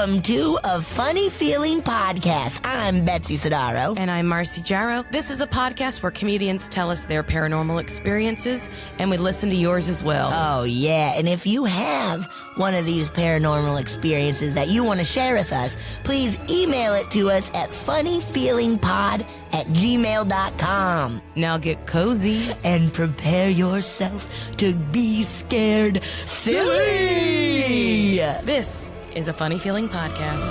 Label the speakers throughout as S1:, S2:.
S1: Welcome to A Funny Feeling Podcast. I'm Betsy Sodaro.
S2: And I'm Marcy Jarrow. This is a podcast where comedians tell us their paranormal experiences, and we listen to yours as well.
S1: Oh, yeah. And if you have one of these paranormal experiences that you want to share with us, please email it to us at funnyfeelingpod@gmail.com.
S2: Now get cozy.
S1: And prepare yourself to be scared silly.
S2: This is a Funny Feeling Podcast.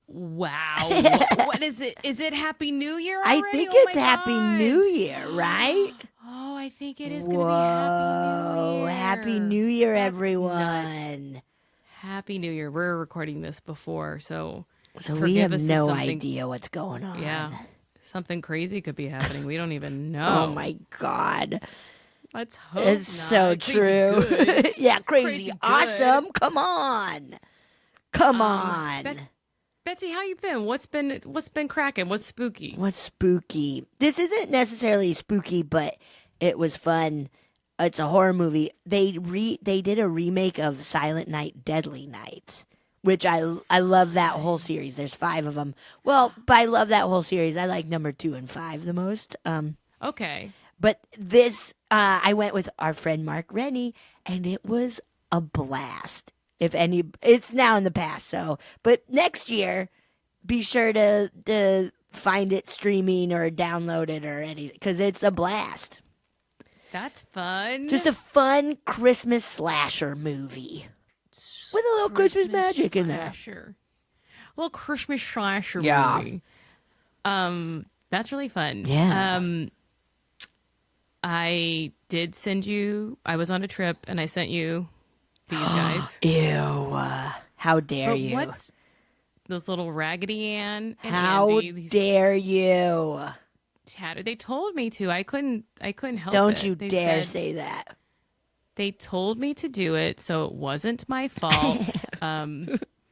S2: Wow. What is it? Is it Happy New Year already?
S3: I think it's Happy New Year, right?
S2: Oh, I think it is going to be Happy New Year.
S3: Happy New Year,
S2: That's
S3: everyone.
S2: nuts. Happy New Year. We're recording this before, so
S3: we have
S2: us if
S3: no
S2: something-
S3: idea what's going on.
S2: Yeah. Something crazy could be happening. We don't even know.
S3: Oh, my God.
S2: Let's hope
S3: It's
S2: not.
S3: so
S2: Crazy
S3: true.
S2: good.
S3: Yeah, crazy
S2: Crazy
S3: awesome. Come on. Come on.
S2: Betsy, how you been? What's been cracking? What's spooky?
S3: What's spooky? This isn't necessarily spooky, but it was fun. It's a horror movie. They did a remake of Silent Night, Deadly Night, which I love that whole series. There's 5 of them. Well, but I love that whole series. I like number 2 and 5 the most.
S2: Okay.
S3: But this, I went with our friend Mark Rennie, and it was a blast. It's now in the past, but next year, be sure to find it streaming or download it or anything, because it's a blast.
S2: That's fun.
S3: Just a fun Christmas slasher movie with a little Christmas magic in there.
S2: Slasher. A little Christmas slasher
S3: Yeah.
S2: movie. That's really fun.
S3: Yeah.
S2: I did send you. I was on a trip and I sent you these guys.
S3: Ew! How dare
S2: But
S3: you?
S2: what's those little Raggedy Ann and
S3: How
S2: Andy? These
S3: dare you?
S2: tattered. They told me to. I couldn't help it.
S3: Don't you
S2: They
S3: dare
S2: said-
S3: say that.
S2: They told me to do it, so it wasn't my fault.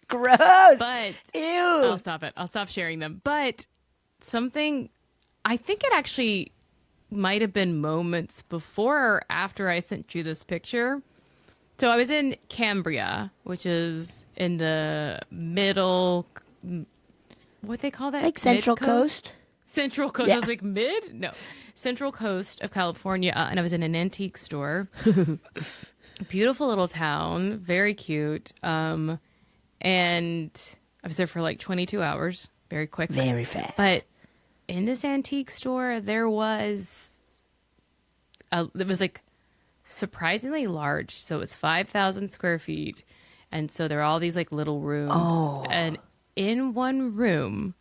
S3: Gross.
S2: But
S3: Ew.
S2: I'll stop it. I'll stop sharing them. But something, I think it actually might have been moments before or after I sent you this picture. So I was in Cambria, which is in the middle, what they call that?
S3: Like Central
S2: Mid-coast?
S3: Coast?
S2: Central Coast.
S3: Yeah.
S2: I was like, mid? No. Central Coast of California. And I was in an antique store. Beautiful little town. Very cute. And I was there for like 22 hours. Very quick.
S3: Very fast.
S2: But in this antique store, there was it was like surprisingly large. So it was 5,000 square feet. And so there are all these like little rooms.
S3: Oh.
S2: And in one room,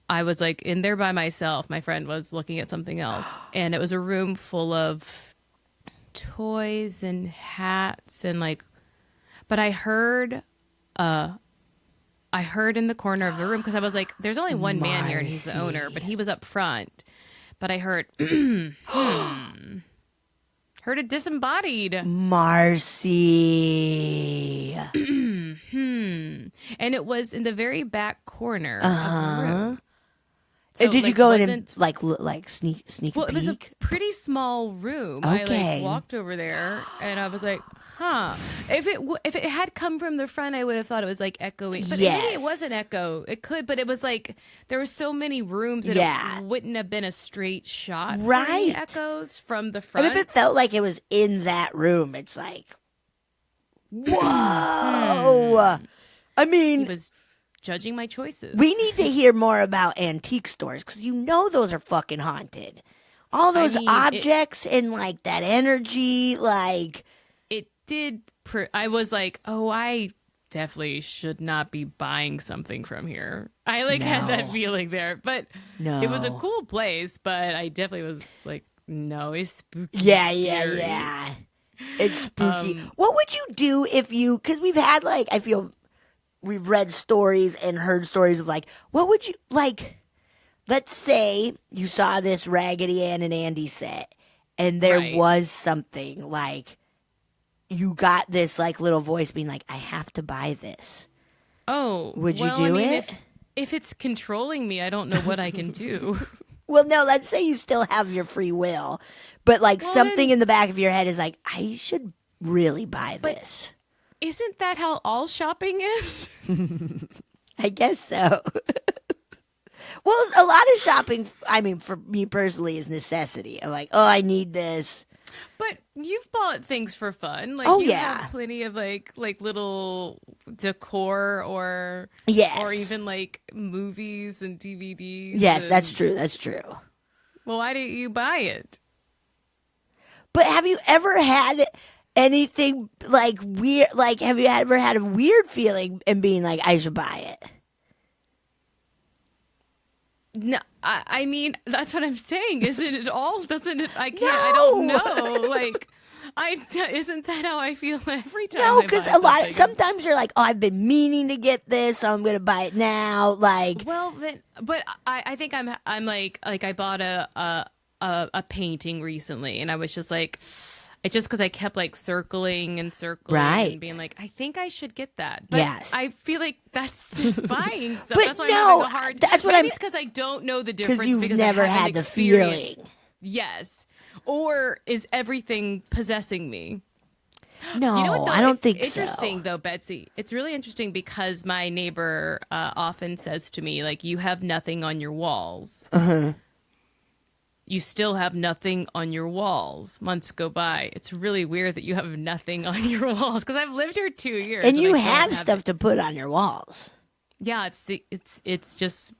S2: I was like in there by myself. My friend was looking at something else. And it was a room full of toys and hats and like, but I heard in the corner of the room, because I was like, there's only one man here and he's the owner, but he was up front. But I heard, heard it disembodied.
S3: Marcy.
S2: And it was in the very back corner of the room. So,
S3: Did you
S2: like,
S3: go in
S2: wasn't-
S3: and like sneak
S2: Well,
S3: a
S2: it was a
S3: peek?
S2: pretty small room. I
S3: Okay.
S2: like walked over there and I was like, huh. If it had come from the front, I would have thought it was like echoing. But maybe
S3: Yes.
S2: it was an echo. It could, but it was like there were so many rooms that
S3: Yeah.
S2: it wouldn't have been a straight shot. For
S3: Right.
S2: any echoes from the
S3: And
S2: front.
S3: if it felt like it was in that room, it's like, whoa. I
S2: He
S3: mean,
S2: was judging my choices.
S3: we need to hear more about antique stores, because you know those are fucking haunted. All those
S2: mean,
S3: objects and like that energy, like,
S2: It did. I was like, oh, I definitely should not be buying something from here. I like had that
S3: No.
S2: feeling there, but
S3: no.
S2: it was a cool place. But I definitely was like, no, it's spooky.
S3: Yeah.
S2: scary.
S3: It's spooky. What would you do if you, because we've had like, I feel we've read stories and heard stories of like, what would you, like, let's say you saw this Raggedy Ann and Andy set and there
S2: Right.
S3: was something like, you got this like little voice being like, I have to buy this.
S2: Oh,
S3: Would you
S2: well,
S3: do
S2: I mean,
S3: it?
S2: If it's controlling me, I don't know what I can do.
S3: Well, no, let's say you still have your free will, but like
S2: Well,
S3: something
S2: then-
S3: in the back of your head is like, I should really buy this.
S2: Isn't that how all shopping is?
S3: I guess so. Well, a lot of shopping, I mean, for me personally, is necessity. I'm like, oh, I need this.
S2: But you've bought things for fun. Like,
S3: Oh,
S2: you
S3: yeah.
S2: have plenty of like little decor or
S3: Yes.
S2: or even like movies and DVDs.
S3: Yes,
S2: and-
S3: that's true. That's true.
S2: Well, why didn't you buy it?
S3: But have you ever had anything like weird? Like, have you ever had a weird feeling and being like, I should buy it?
S2: No, I mean, that's what I'm saying. Isn't it all? Doesn't it? I can't. I don't
S3: No.
S2: know. Like, isn't that how I feel every time?
S3: No,
S2: I
S3: because
S2: buy
S3: a lot.
S2: something?
S3: Sometimes you're like, oh, I've been meaning to get this, so I'm gonna buy it now. Like,
S2: Well, then, but I think I'm like I bought a painting recently, and I was just like, it's just because I kept like circling and
S3: Right.
S2: and being like, I think I should get that. But
S3: Yes.
S2: I feel like that's just buying stuff.
S3: But
S2: That's why
S3: no,
S2: I'm having a hard.
S3: that's what
S2: Maybe
S3: I'm-
S2: it's because I don't know the difference
S3: you've
S2: because
S3: never
S2: I haven't
S3: had the
S2: experienced-
S3: feeling.
S2: Yes. Or is everything possessing me?
S3: no,
S2: You know what, though?
S3: I don't
S2: It's
S3: think
S2: interesting,
S3: so.
S2: though, Betsy. It's really interesting because my neighbor often says to me, like, you have nothing on your walls.
S3: Uh-huh.
S2: You still have nothing on your walls. Months go by. It's really weird that you have nothing on your walls because I've lived here 2 years.
S3: And you
S2: I don't
S3: have
S2: it.
S3: stuff to put on your walls.
S2: Yeah, it's just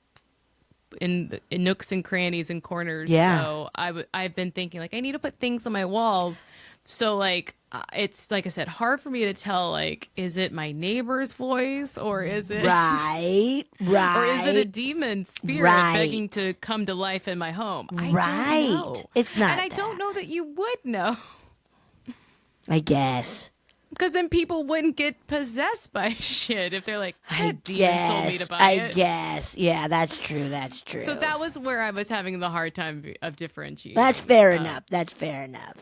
S2: in nooks and crannies and corners.
S3: Yeah.
S2: So I've been thinking like I need to put things on my walls. So like it's like I said, hard for me to tell like is it my neighbor's voice or is it
S3: Right.
S2: or is it a demon spirit
S3: Right.
S2: begging to come to life in my home? I
S3: Right.
S2: don't know.
S3: It's not
S2: and I
S3: that.
S2: don't know that you would know.
S3: I guess.
S2: Because then people wouldn't get possessed by shit if they're like,
S3: I
S2: that demon told me to
S3: guess.
S2: buy
S3: I
S2: it.
S3: guess. Yeah, that's true. That's true.
S2: So that was where I was having the hard time of differentiating.
S3: That's fair enough. That's fair enough.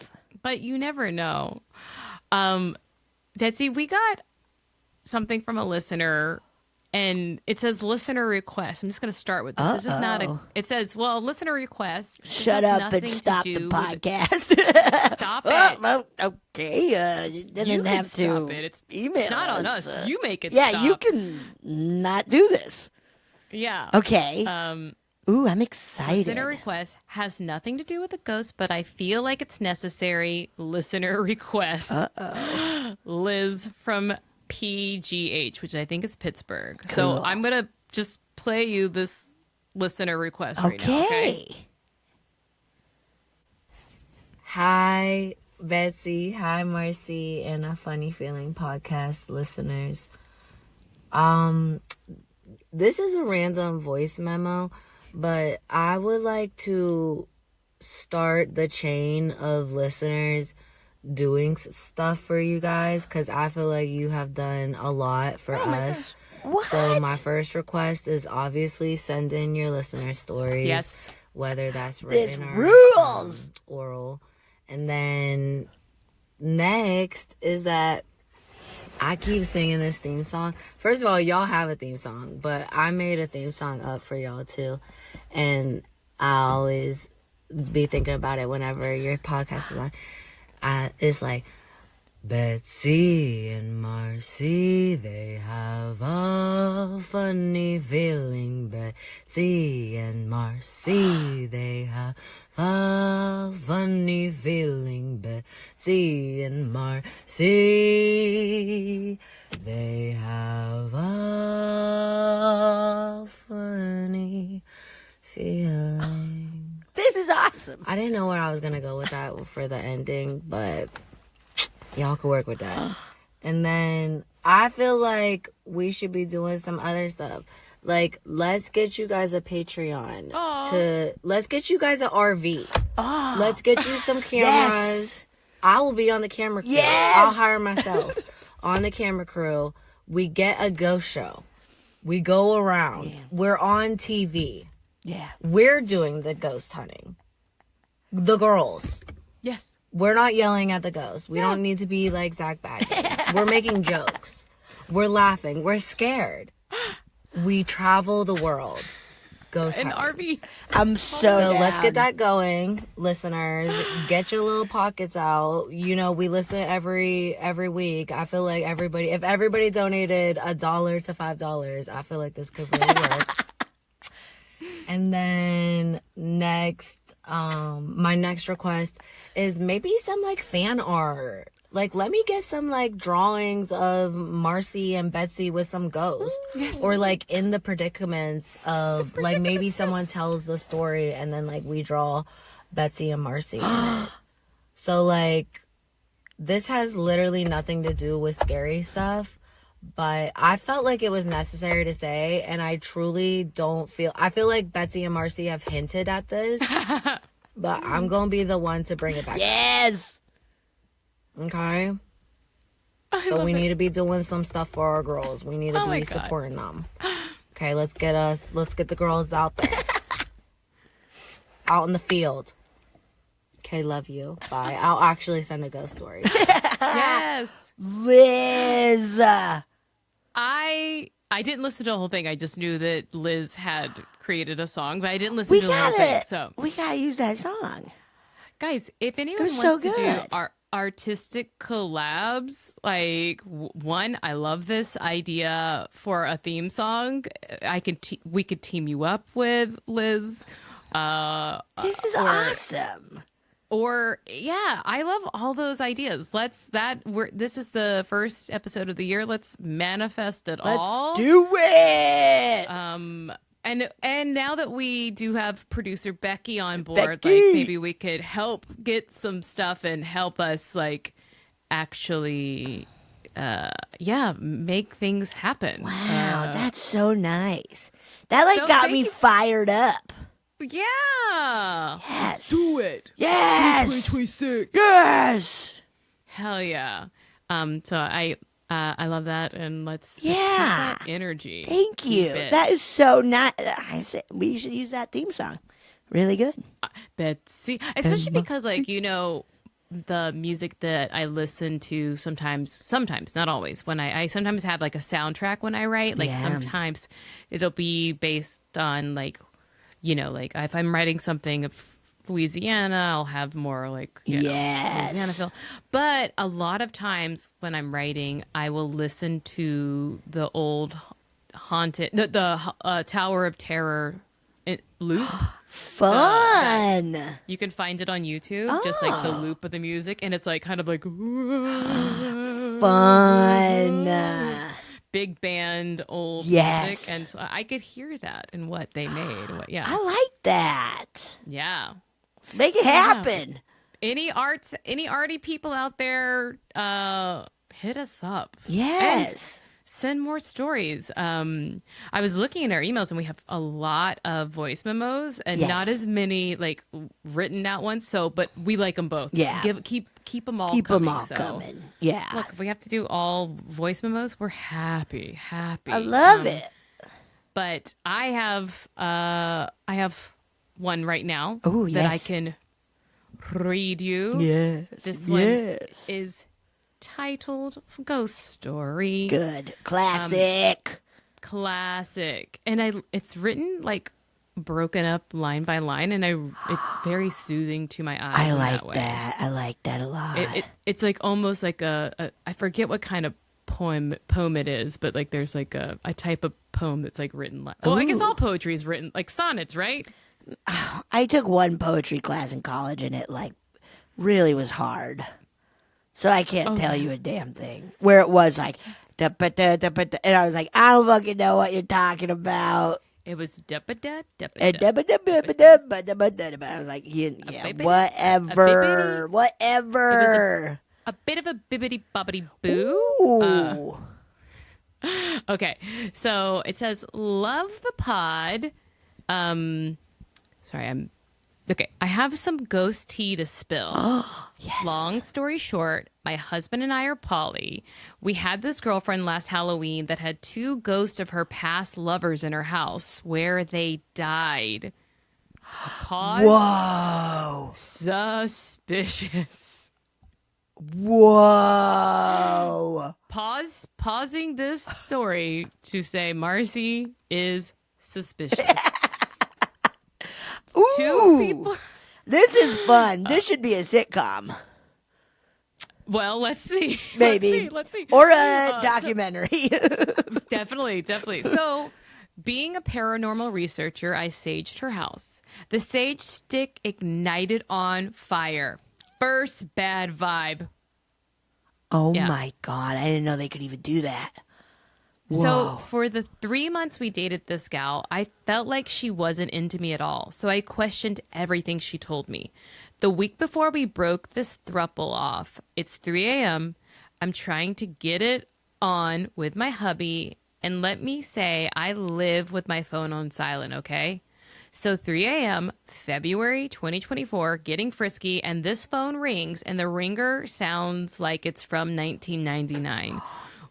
S2: But you never know. Betsy, we got something from a listener, and it says listener request. I'm just going to start with this. This is not a.
S3: Uh-oh.
S2: It says, well, listener request. This
S3: Shut
S2: has
S3: up and
S2: nothing to
S3: stop
S2: do
S3: the
S2: with-
S3: podcast.
S2: Stop
S3: Oh,
S2: it.
S3: well, okay. You didn't
S2: You can
S3: have to
S2: stop it. It's
S3: email
S2: not on
S3: us.
S2: us. You make it
S3: Yeah,
S2: stop.
S3: you can not do this.
S2: Yeah.
S3: Okay. Ooh, I'm excited.
S2: Listener request has nothing to do with a ghost, but I feel like it's necessary. Listener request.
S3: Uh-oh.
S2: Liz from PGH, which I think is Pittsburgh. So
S3: Cool.
S2: I'm going to just play you this listener request right now. Okay.
S3: Okay.
S4: Hi, Betsy. Hi, Marcy, and a Funny Feeling podcast listeners. This is a random voice memo, but I would like to start the chain of listeners doing stuff for you guys because I feel like you have done a lot for us.
S3: What?
S4: So my first request is obviously send in your listener stories.
S2: Yes.
S4: Whether that's
S3: This
S4: written or
S3: rules.
S4: oral. And then next is that I keep singing this theme song. First of all, y'all have a theme song, but I made a theme song up for y'all too. And I always be thinking about it whenever your podcast is on. It's like, Betsy and Marcy, they have a funny feeling. Betsy and Marcy, they have a funny feeling. Betsy and Marcy, they have a funny feeling.
S3: This is awesome.
S4: I didn't know where I was gonna go with that for the ending, but y'all could work with that. And then I feel like we should be doing some other stuff. Like, let's get you guys a Patreon. Let's get you guys an RV.
S3: Oh,
S4: Let's get you some cameras.
S3: Yes.
S4: I will be on the camera crew.
S3: Yes.
S4: I'll hire myself on the camera crew. We get a ghost show. We go around.
S3: Yeah.
S4: We're on TV.
S3: yeah.
S4: We're doing the ghost hunting. The girls.
S2: Yes.
S4: We're not yelling at the ghosts. We don't need to be like Zach Baggins. We're making jokes. We're laughing. We're scared. We travel the world. Ghost
S2: an
S4: party.
S2: RV.
S3: I'm so
S4: So let's
S3: down.
S4: get that going, listeners. Get your little pockets out. You know, we listen every week. I feel like if everybody donated $1 to $5, I feel like this could really work. And then next, my next request is maybe some like fan art. Like, let me get some like drawings of Marcy and Betsy with some ghosts.
S2: Yes.
S4: Or like in the predicaments of like maybe someone tells the story and then like we draw Betsy and Marcy in it. So like this has literally nothing to do with scary stuff, but I felt like it was necessary to say, and I truly I feel like Betsy and Marcy have hinted at this, but I'm gonna be the one to bring it back.
S3: Yes.
S4: Okay. So we need to be doing some stuff for our girls. We need to
S2: my
S4: be
S2: God.
S4: supporting them. Okay, let's get the girls out there. Out in the field. Okay, love you. Bye. I'll actually send a ghost story.
S2: Yes.
S3: Liz.
S2: I didn't listen to the whole thing. I just knew that Liz had created a song, but I didn't listen to the whole thing. So,
S3: We gotta use that song.
S2: guys, if anyone
S3: was
S2: wants
S3: so
S2: to do
S3: good.
S2: our artistic collabs, like one, I love this idea for a theme song. We could team you up with Liz.
S3: This is awesome.
S2: Or yeah, I love all those ideas. This is the first episode of the year. Let's manifest it all.
S3: Do it.
S2: And now that we do have producer Becky on board,
S3: Becky!
S2: like maybe we could help get some stuff and help us like actually make things happen.
S3: Wow, that's so nice. That like
S2: so
S3: got
S2: thank
S3: me
S2: you.
S3: fired up.
S2: Yeah.
S3: Yes.
S2: Do it.
S3: Yes.
S2: 2026.
S3: Yes.
S2: Hell yeah. So I love that, and let's keep
S3: Yeah.
S2: that energy.
S3: Thank you.
S2: Keep it.
S3: That is so nice. I said we should use that theme song. Really good.
S2: Betsy, especially because like the music that I listen to sometimes not always, when I sometimes have like a soundtrack when I write, like
S3: Yeah.
S2: sometimes it'll be based on like like if I'm writing something of Louisiana, I'll have more like Louisiana
S3: Yes.
S2: feel. But a lot of times when I'm writing, I will listen to the old the Tower of Terror loop.
S3: Fun.
S2: You can find it on YouTube, just like the loop of the music, and it's like kind of like
S3: Fun.
S2: big band old
S3: Yes.
S2: music, and so I could hear that in what they made.
S3: I like that.
S2: Yeah.
S3: Let's make it happen.
S2: Any arty people out there, hit us up.
S3: Yes.
S2: Send more stories. I was looking in our emails, and we have a lot of voice memos, and
S3: Yes.
S2: not as many like written out ones. So, but we like them both.
S3: Yeah.
S2: Keep them all.
S3: Keep
S2: coming,
S3: them all
S2: so.
S3: coming. Yeah.
S2: Look, if we have to do all voice memos, we're happy.
S3: I love it.
S2: But I have one right now
S3: Oh,
S2: that I
S3: yes.
S2: can read you.
S3: Yes.
S2: This one
S3: yes.
S2: is titled Ghost Story.
S3: Good. Classic.
S2: Classic. And it's written like broken up line by line, and it's very soothing to my eyes.
S3: I
S2: in
S3: like
S2: that way.
S3: that. I like that a lot.
S2: It's like almost like a I forget what kind of poem it is, but like there's like a type of poem that's like written well, I guess all poetry is written like sonnets, right?
S3: I took one poetry class in college, and it like really was hard. So I can't tell you a damn thing. Where it was like, and I was like, I don't fucking know what you're talking about.
S2: It was deppa-da,
S3: And
S2: deppa-da.
S3: I was like, yeah,
S2: bibbidi-
S3: whatever,
S2: a
S3: whatever.
S2: A bit of a bibbity bobbity boo.
S3: Ooh.
S2: Okay, so it says, love the pod. Okay, I have some ghost tea to spill.
S3: Yes.
S2: Long story short, my husband and I are poly. We had this girlfriend last Halloween that had 2 ghosts of her past lovers in her house where they died. Pause.
S3: Whoa.
S2: Suspicious.
S3: Whoa.
S2: Pausing this story to say Marcy is suspicious. Two people.
S3: This is fun. This should be a sitcom.
S2: Well, let's see.
S3: Maybe.
S2: Let's see.
S3: Or a documentary.
S2: Definitely. So, being a paranormal researcher, I saged her house. The sage stick ignited on fire. First bad vibe.
S3: Oh my God. I didn't know they could even do that. Whoa.
S2: So for the 3 months we dated this gal, I felt like she wasn't into me at all. So I questioned everything she told me. The week before we broke this throuple off, it's 3 a.m. I'm trying to get it on with my hubby. And let me say, I live with my phone on silent, okay? So 3 a.m., February 2024, getting frisky, and this phone rings, and the ringer sounds like it's from 1999.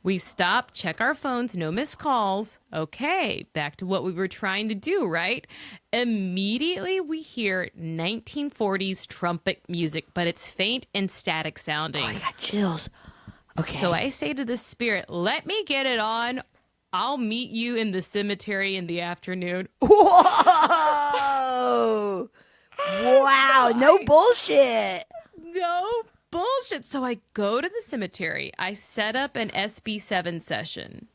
S2: We stop, check our phones, no missed calls. Okay, back to what we were trying to do, right? Immediately, we hear 1940s trumpet music, but it's faint and static sounding.
S3: Oh, I got chills. Okay.
S2: So I say to the spirit, let me get it on. I'll meet you in the cemetery in the afternoon.
S3: Whoa! Wow, no bullshit.
S2: No bullshit. So I go to the cemetery. I set up an SB7 session.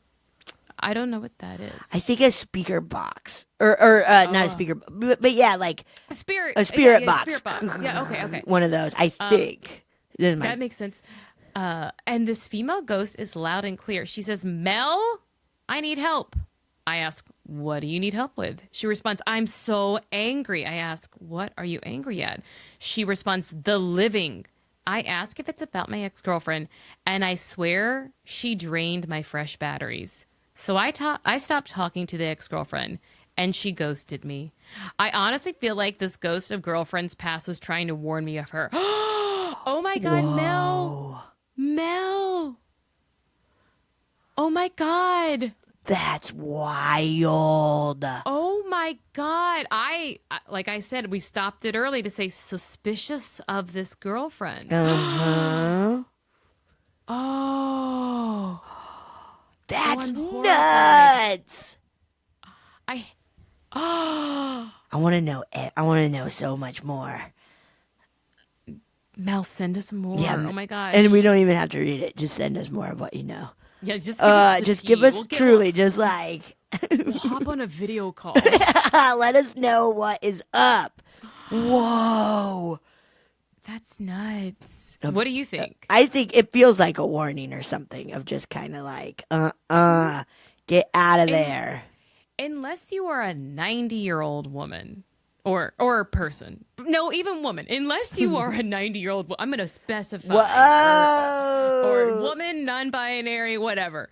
S2: I don't know what that is.
S3: I think a speaker box. Or not a speaker, but yeah, like
S2: A spirit
S3: box.
S2: Spirit box. Yeah, okay.
S3: One of those, I think. This is my-
S2: That makes sense. And this female ghost is loud and clear. She says, Mel, I need help. I ask, what do you need help with? She responds, I'm so angry. I ask, what are you angry at? She responds, the living. I ask if it's about my ex-girlfriend, and I swear she drained my fresh batteries. So I stopped talking to the ex-girlfriend, and she ghosted me. I honestly feel like this ghost of girlfriend's past was trying to warn me of her. Oh my God,
S3: Whoa.
S2: Mel. Oh my God.
S3: That's wild.
S2: Oh my God. Like I said, we stopped it early to say suspicious of this girlfriend.
S3: Uh-huh.
S2: Oh.
S3: That's
S2: I'm horrified.
S3: nuts.
S2: I
S3: want to know. I want to know so much more.
S2: Mel, send us more.
S3: Yeah,
S2: oh my gosh.
S3: And we don't even have to read it. Just send us more of what you know.
S2: Yeah, just give us the
S3: just
S2: tea.
S3: give us
S2: We'll
S3: truly, just like
S2: We'll hop on a video call.
S3: let us know what is up. Whoa.
S2: That's nuts. What do you think?
S3: I think it feels like a warning or something of just kind of like, get out of there.
S2: Unless you are a 90-year-old woman or a person. No, even woman. Unless you are a 90-year-old, I'm going to specify.
S3: Whoa.
S2: Or woman, non-binary, whatever.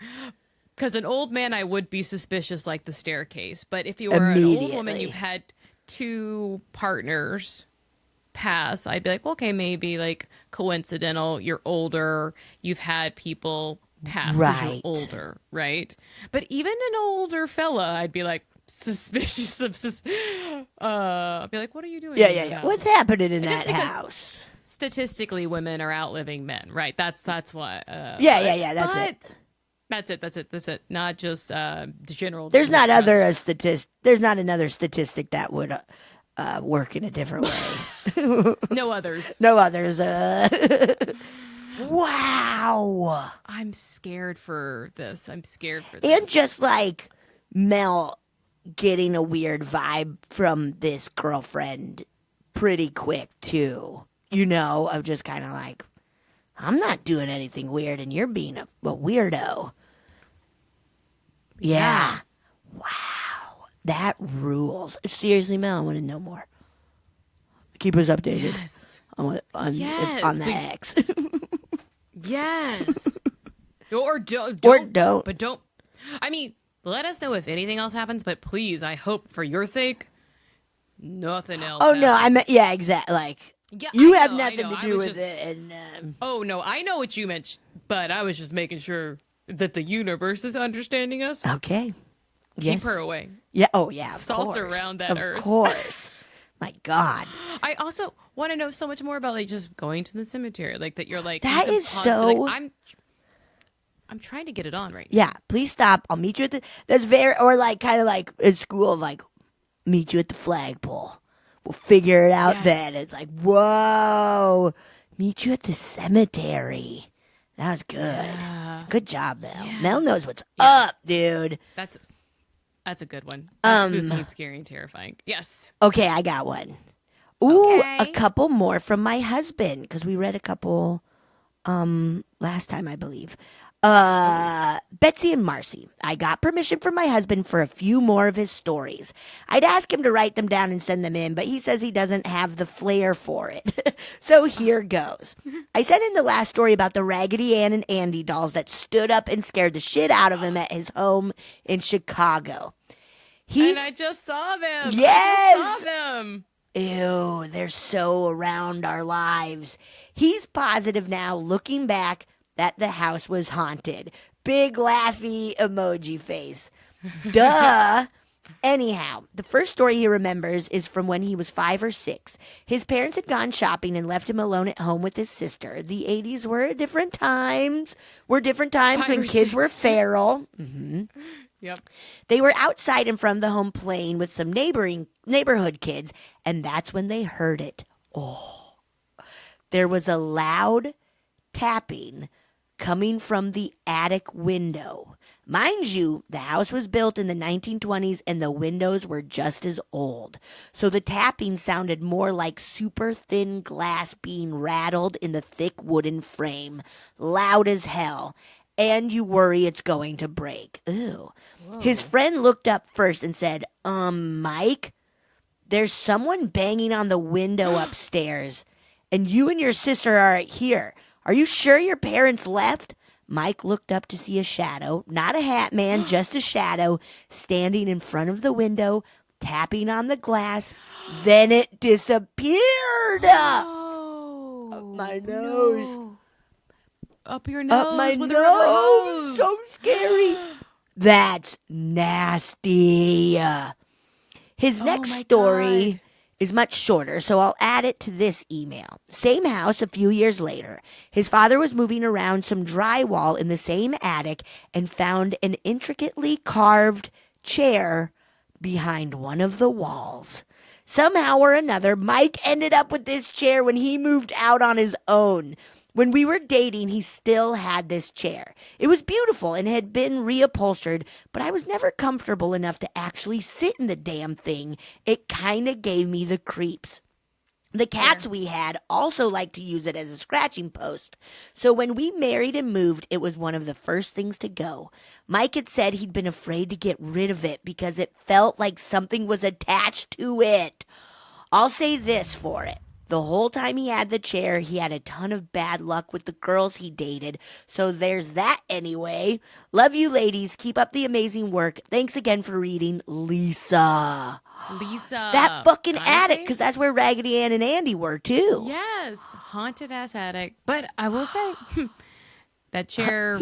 S2: Because an old man, I would be suspicious like the staircase. But if you are an old woman, you've had 2 partners pass, I'd be like, okay, maybe like coincidental. You're older. You've had people pass because you're older, right? But even an older fella, I'd be like suspicious of. I'd be like, what are you doing?
S3: Yeah. What's happening in that house?
S2: Statistically, women are outliving men, right? That's what.
S3: Yeah. That's it.
S2: Not just general.
S3: There's not another statistic that would work in a different way.
S2: No others.
S3: No others. Wow.
S2: I'm scared for this.
S3: And just like Mel getting a weird vibe from this girlfriend pretty quick too. You know, of just kind of like, I'm not doing anything weird and you're being a weirdo. Yeah. Wow. That rules. Seriously, Mel, I want to know more. Keep us updated.
S2: Yes.
S3: On the X.
S2: Yes. Or don't. But don't. I mean, let us know if anything else happens, but please, I hope for your sake, nothing else.
S3: Oh, no, I meant, yeah, exactly. Like,
S2: yeah,
S3: you have nothing to do with it. And
S2: oh, no, I know what you meant, but I was just making sure that the universe is understanding us.
S3: Okay.
S2: Keep her away.
S3: Yeah. Oh, yeah.
S2: Salt around that earth.
S3: Of course. My God.
S2: I also want to know so much more about like just going to the cemetery, like that. You're like
S3: that is so.
S2: Like, I'm trying to get it on right now.
S3: Yeah. Please stop. I'll meet you at the. That's very or like kind of like at school, like meet you at the flagpole. We'll figure it out
S2: Yes.
S3: then. It's like, whoa, meet you at the cemetery. That was good.
S2: Yeah.
S3: Good job, Mel.
S2: Yeah.
S3: Mel knows what's up, dude.
S2: That's a good one. That's spooky and scary and terrifying. Yes.
S3: Okay, I got one. Ooh,
S2: Okay.
S3: a couple more from my husband, because we read a couple last time, I believe. Betsy and Marcy. I got permission from my husband for a few more of his stories. I'd ask him to write them down and send them in, but he says he doesn't have the flair for it. So here goes. I sent in the last story about the Raggedy Ann and Andy dolls that stood up and scared the shit out of him at his home in Chicago.
S2: And I just saw them.
S3: Yes!
S2: I just saw them.
S3: Ew, they're so around our lives. He's positive now, looking back, that the house was haunted. Big laughy emoji face. Duh. Anyhow, the first story he remembers is from when he was 5 or 6. His parents had gone shopping and left him alone at home with his sister. The 80s were different times. When
S2: 5
S3: kids
S2: or 6.
S3: were feral.
S2: Yep.
S3: They were outside in front of the home playing with some neighborhood kids, and that's when they heard it. Oh. There was a loud tapping coming from the attic window. Mind you, the house was built in the 1920s and the windows were just as old. So the tapping sounded more like super thin glass being rattled in the thick wooden frame. Loud as hell. And you worry it's going to break. Ew. Whoa. His friend looked up first and said, Mike, there's someone banging on the window upstairs. And you and your sister are here. Are you sure your parents left? Mike looked up to see a shadow, not a hat man, just a shadow, standing in front of the window, tapping on the glass. Then it disappeared.
S2: Oh,
S3: up my nose.
S2: No. Up your nose.
S3: Up my
S2: with
S3: nose.
S2: A rubber hose.
S3: So scary. That's nasty. His next story
S2: God.
S3: is much shorter, so I'll add it to this email. Same house a few years later. His father was moving around some drywall in the same attic and found an intricately carved chair behind one of the walls. Somehow or another, Mike ended up with this chair when he moved out on his own. When we were dating, he still had this chair. It was beautiful and had been reupholstered, but I was never comfortable enough to actually sit in the damn thing. It kind of gave me the creeps. The cats we had also liked to use it as a scratching post. So when we married and moved, it was one of the first things to go. Mike had said he'd been afraid to get rid of it because it felt like something was attached to it. I'll say this for it. The whole time he had the chair, he had a ton of bad luck with the girls he dated. So there's that anyway. Love you, ladies. Keep up the amazing work. Thanks again for reading, Lisa.
S2: Lisa.
S3: That fucking
S2: Honestly?
S3: attic, because that's where Raggedy Ann and Andy were, too.
S2: Yes. Haunted ass attic. But I will say, that chair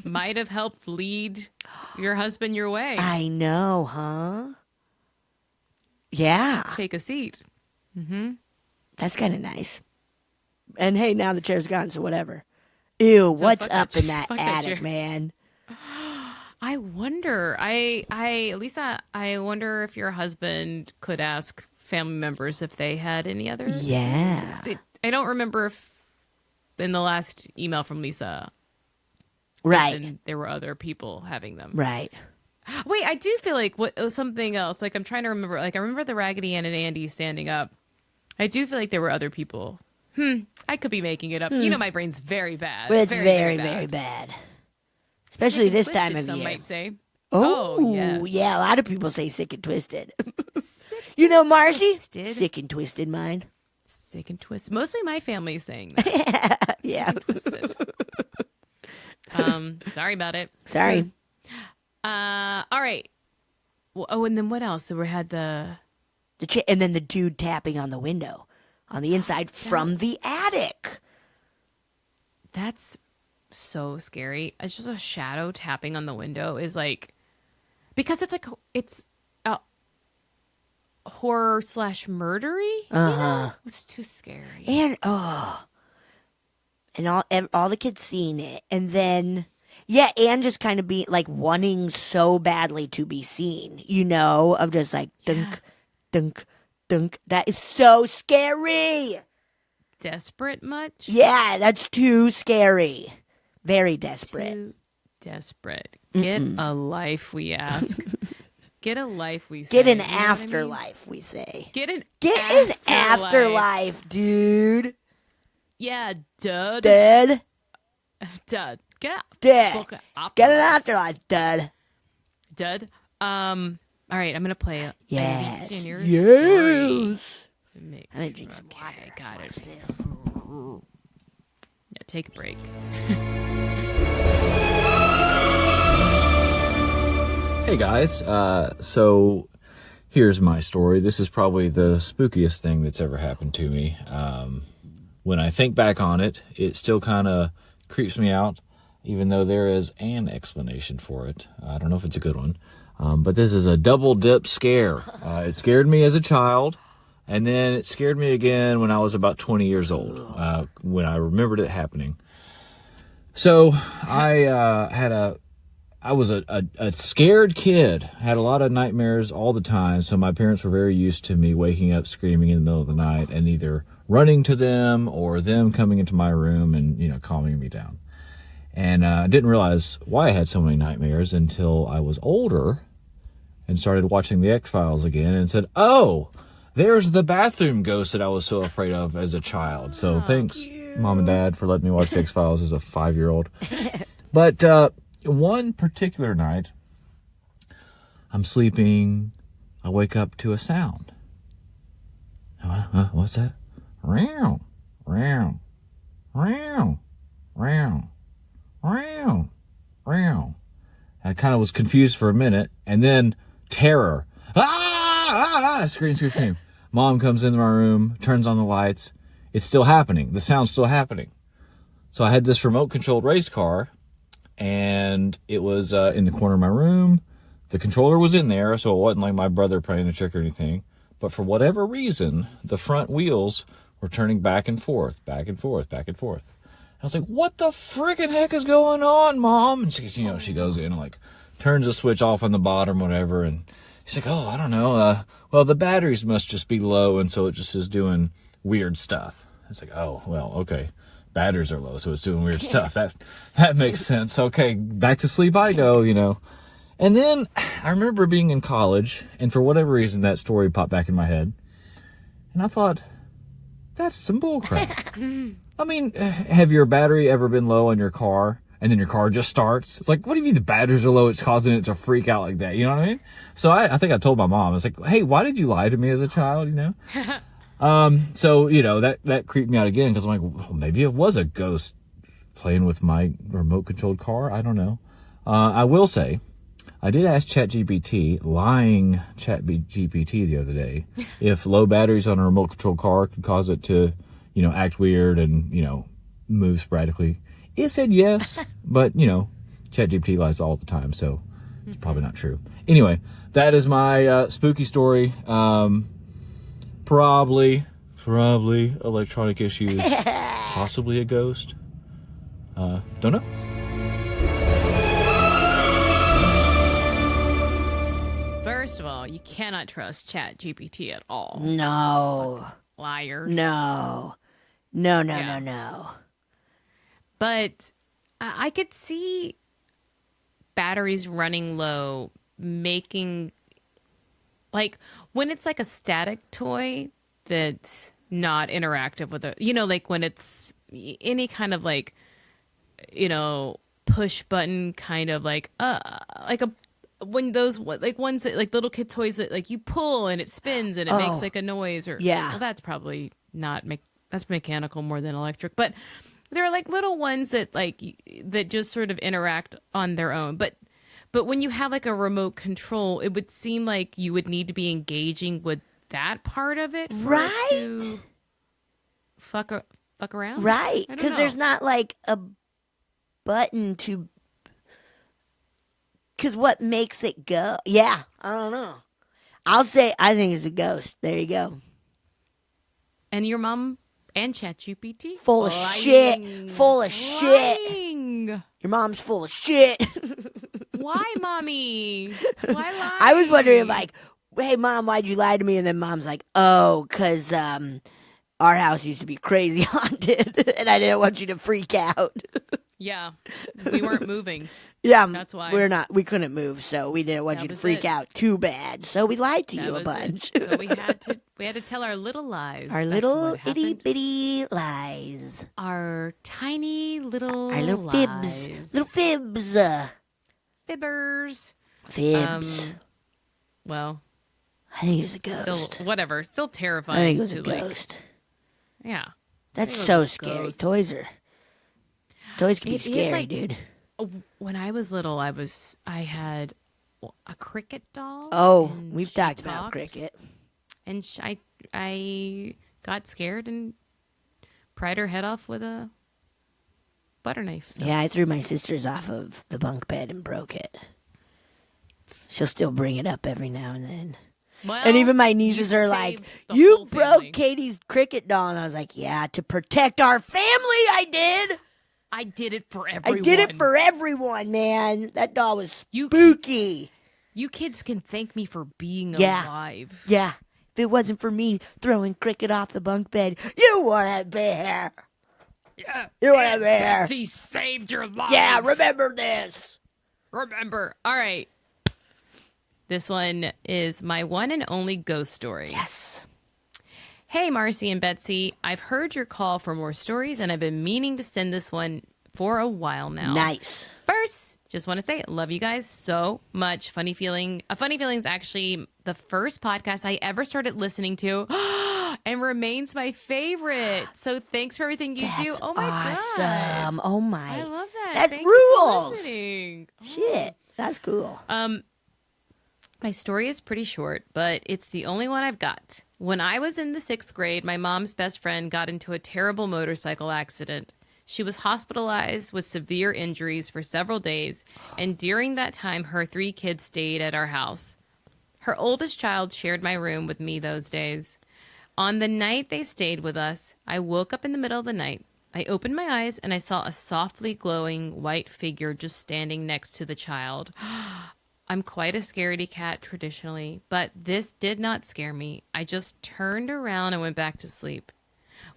S2: might have helped lead your husband your way.
S3: I know, huh? Yeah.
S2: Take a seat. Mm-hmm.
S3: That's kind of nice. And hey, now the chair's gone, so whatever. Ew,
S2: So
S3: what's
S2: fuck
S3: up
S2: that
S3: in that
S2: fuck that
S3: attic,
S2: chair.
S3: man?
S2: I wonder. Lisa, I wonder if your husband could ask family members if they had any other
S3: Yeah.
S2: experiences. I don't remember if in the last email from Lisa,
S3: Right,
S2: and there were other people having them.
S3: right.
S2: Wait, I do feel like it was something else. Like I'm trying to remember. Like I remember the Raggedy Ann and Andy standing up. I do feel like there were other people. I could be making it up. You know, my brain's very bad.
S3: Well, it's very,
S2: bad.
S3: very bad. Especially
S2: Sick and
S3: this
S2: twisted,
S3: time of
S2: some
S3: year.
S2: might say.
S3: Oh,
S2: yes.
S3: yeah, a lot of people say sick and twisted.
S2: Sick
S3: You know, Marcy?
S2: twisted.
S3: Sick and twisted mine.
S2: Sick and twisted. Mostly my family is saying that.
S3: Yeah.
S2: Twisted. Sorry about it.
S3: Sorry.
S2: All right. Well, oh, and then what else? We had the
S3: And then the dude tapping on the window on the inside from the attic.
S2: That's so scary. It's just a shadow tapping on the window is like, because it's horror / murdery.
S3: Uh-huh.
S2: It was too scary.
S3: And all the kids seeing it, and then and just kind of be like wanting so badly to be seen, of just like dunk, dunk, dunk. That is so scary.
S2: Desperate much?
S3: Yeah, that's too scary. Very desperate.
S2: Too desperate. Get a life, we ask. Get a life, we say.
S3: Get an
S2: You know what I mean?
S3: afterlife, we say.
S2: Get an
S3: afterlife, dude.
S2: Yeah, dud.
S3: Dud.
S2: Dud. Get
S3: Dud.
S2: book a
S3: Get an afterlife, dud.
S2: Dud. All right, I'm gonna play a
S3: Yes.
S2: story.
S3: Yes.
S2: Make
S3: I'm gonna drink some
S2: okay,
S3: water.
S2: I got it.
S3: This.
S2: Yeah, take a break.
S5: Hey guys, so here's my story. This is probably the spookiest thing that's ever happened to me. When I think back on it, it still kind of creeps me out, even though there is an explanation for it. I don't know if it's a good one, but this is a double dip scare. It scared me as a child, and then it scared me again when I was about 20 years old, when I remembered it happening. So I was a scared kid. I had a lot of nightmares all the time, so my parents were very used to me waking up screaming in the middle of the night and either running to them or them coming into my room and, calming me down. And I didn't realize why I had so many nightmares until I was older and started watching the X-Files again and said, oh, there's the bathroom ghost that I was so afraid of as a child. So thanks, Mom and Dad, for letting me watch the X-Files as a 5-year-old. But one particular night, I'm sleeping, I wake up to a sound. What's that? Row, row, row, row, row, row. I kind of was confused for a minute, and then terror. Scream, scream, scream. Mom comes into my room, turns on the lights. It's still happening. The sound's still happening. So I had this remote-controlled race car, and it was in the corner of my room. The controller was in there, so it wasn't like my brother playing a trick or anything. But for whatever reason, the front wheels were turning back and forth, back and forth, back and forth. I was like, what the friggin' heck is going on, Mom? And she goes in and, turns the switch off on the bottom, whatever. And she's like, oh, I don't know. Well, the batteries must just be low, and so it just is doing weird stuff. It's like, oh, well, okay. Batteries are low, so it's doing weird stuff. That makes sense. Okay, back to sleep I go, And then I remember being in college, and for whatever reason, that story popped back in my head. And I thought, that's some bullcrap. I mean, have your battery ever been low on your car, and then your car just starts? It's like, what do you mean the batteries are low? It's causing it to freak out like that. You know what I mean? So I think I told my mom, I was like, hey, why did you lie to me as a child, So, that creeped me out again, because I'm like, well, maybe it was a ghost playing with my remote-controlled car. I don't know. I will say, I did ask lying ChatGPT the other day, if low batteries on a remote-controlled car could cause it to, act weird and, move sporadically. It said yes, but, ChatGPT lies all the time, so it's probably not true. Anyway, that is my spooky story. Probably electronic issues, possibly a ghost. Don't know.
S2: First of all, you cannot trust ChatGPT at all.
S3: No.
S2: Liars.
S3: No.
S2: But I could see batteries running low making, when it's like a static toy that's not interactive with when it's any kind of push button kind of when those ones that little kid toys that you pull and it spins and it makes a noise well, that's probably not that's mechanical more than electric, but there are little ones that that just sort of interact on their own, but when you have a remote control, it would seem like you would need to be engaging with that part of it for it to fuck around,
S3: right? Because there's not a button to. Because what makes it go? Yeah, I don't know. I'll say I think it's a ghost. There you go.
S2: And your mom and ChatGPT
S3: full of shit. Full of shit. Your mom's full of shit.
S2: Why, mommy? Why lie?
S3: I was wondering hey, Mom, why'd you lie to me? And then Mom's like, oh, because our house used to be crazy haunted, and I didn't want you to freak out.
S2: Yeah, we weren't moving.
S3: Yeah,
S2: That's why.
S3: we couldn't move, so we didn't want
S2: That
S3: you to
S2: was
S3: freak
S2: it.
S3: out too bad. So we lied to
S2: That
S3: you a
S2: was
S3: bunch.
S2: it. So we had to tell our little lies.
S3: Our
S2: That's
S3: little
S2: what
S3: itty
S2: happened.
S3: bitty lies.
S2: Our tiny little
S3: Our little
S2: lies.
S3: fibs. Little fibs.
S2: Fibbers.
S3: Fibs.
S2: Well,
S3: I think it was a ghost.
S2: still whatever. Still
S3: I
S2: terrifying.
S3: think it was a
S2: to, like,
S3: ghost.
S2: yeah.
S3: That's
S2: it was
S3: so
S2: a
S3: scary.
S2: ghost.
S3: Toys can be
S2: It is
S3: scary,
S2: like-
S3: dude.
S2: When I was little, I had a cricket doll.
S3: Oh,
S2: and
S3: we've
S2: she
S3: talked about
S2: talked,
S3: cricket.
S2: And I got scared and pried her head off with a butter knife. So.
S3: Yeah, I threw my sister's off of the bunk bed and broke it. She'll still bring it up every now and then.
S2: Well,
S3: And even my nieces
S2: you
S3: are like,
S2: saved the
S3: you
S2: whole
S3: broke
S2: family."
S3: Katie's cricket doll. And I was like, yeah, to protect our family, I did.
S2: I did it for everyone.
S3: I did it for everyone, man. That doll was
S2: You
S3: spooky.
S2: You kids can thank me for being
S3: Yeah.
S2: alive.
S3: Yeah. If it wasn't for me throwing cricket off the bunk bed, you wouldn't be here.
S2: Yeah.
S3: You wouldn't be here.
S2: She saved your life.
S3: Yeah, remember this.
S2: Remember. All right. This one is my one and only ghost story.
S3: Yes.
S2: Hey, Marcy and Betsy. I've heard your call for more stories, and I've been meaning to send this one for a while now.
S3: Nice.
S2: First, just want to say, love you guys so much. Funny Feeling is actually the first podcast I ever started listening to and remains my favorite. So thanks for everything you do.
S3: That's
S2: Oh, my God.
S3: awesome. Oh, my.
S2: I love that.
S3: That
S2: Thank you for
S3: rules.
S2: listening.
S3: Shit. That's cool.
S2: My story is pretty short, but it's the only one I've got. When I was in the 6th grade, my mom's best friend got into a terrible motorcycle accident. She was hospitalized with severe injuries for several days, and during that time, her 3 kids stayed at our house. Her oldest child shared my room with me those days. On the night they stayed with us, I woke up in the middle of the night. I opened my eyes, and I saw a softly glowing white figure just standing next to the child. I'm quite a scaredy cat traditionally, but this did not scare me. I just turned around and went back to sleep.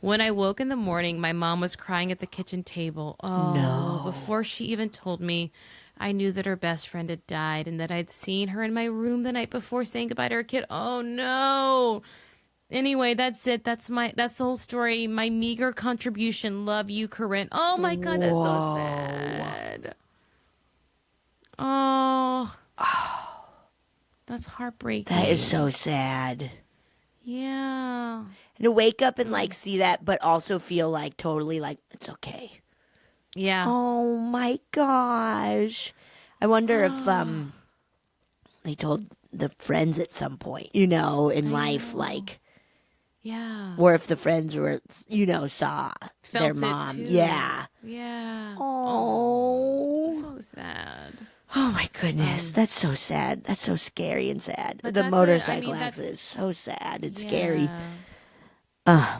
S2: When I woke in the morning, my mom was crying at the kitchen table. Oh,
S3: No.
S2: Before she even told me, I knew that her best friend had died and that I'd seen her in my room the night before saying goodbye to her kid. Oh, no. Anyway, that's it. That's the whole story. My meager contribution. Love you, Corinne. Oh, my God, that's so sad. Oh. That's heartbreaking.
S3: That is so sad.
S2: Yeah.
S3: And to wake up and like see that, but also feel like totally like it's okay.
S2: Yeah.
S3: Oh my gosh. I wonder if they told the friends at some point, in life, like,
S2: Yeah.
S3: or if the friends were, saw
S2: Felt
S3: their
S2: it
S3: mom.
S2: too.
S3: Yeah.
S2: Yeah.
S3: Oh.
S2: So sad.
S3: Oh my goodness. That's so sad. That's so scary and sad.
S2: But
S3: The
S2: that's
S3: motorcycle
S2: that's-
S3: accident is so sad. It's scary.
S2: Yeah.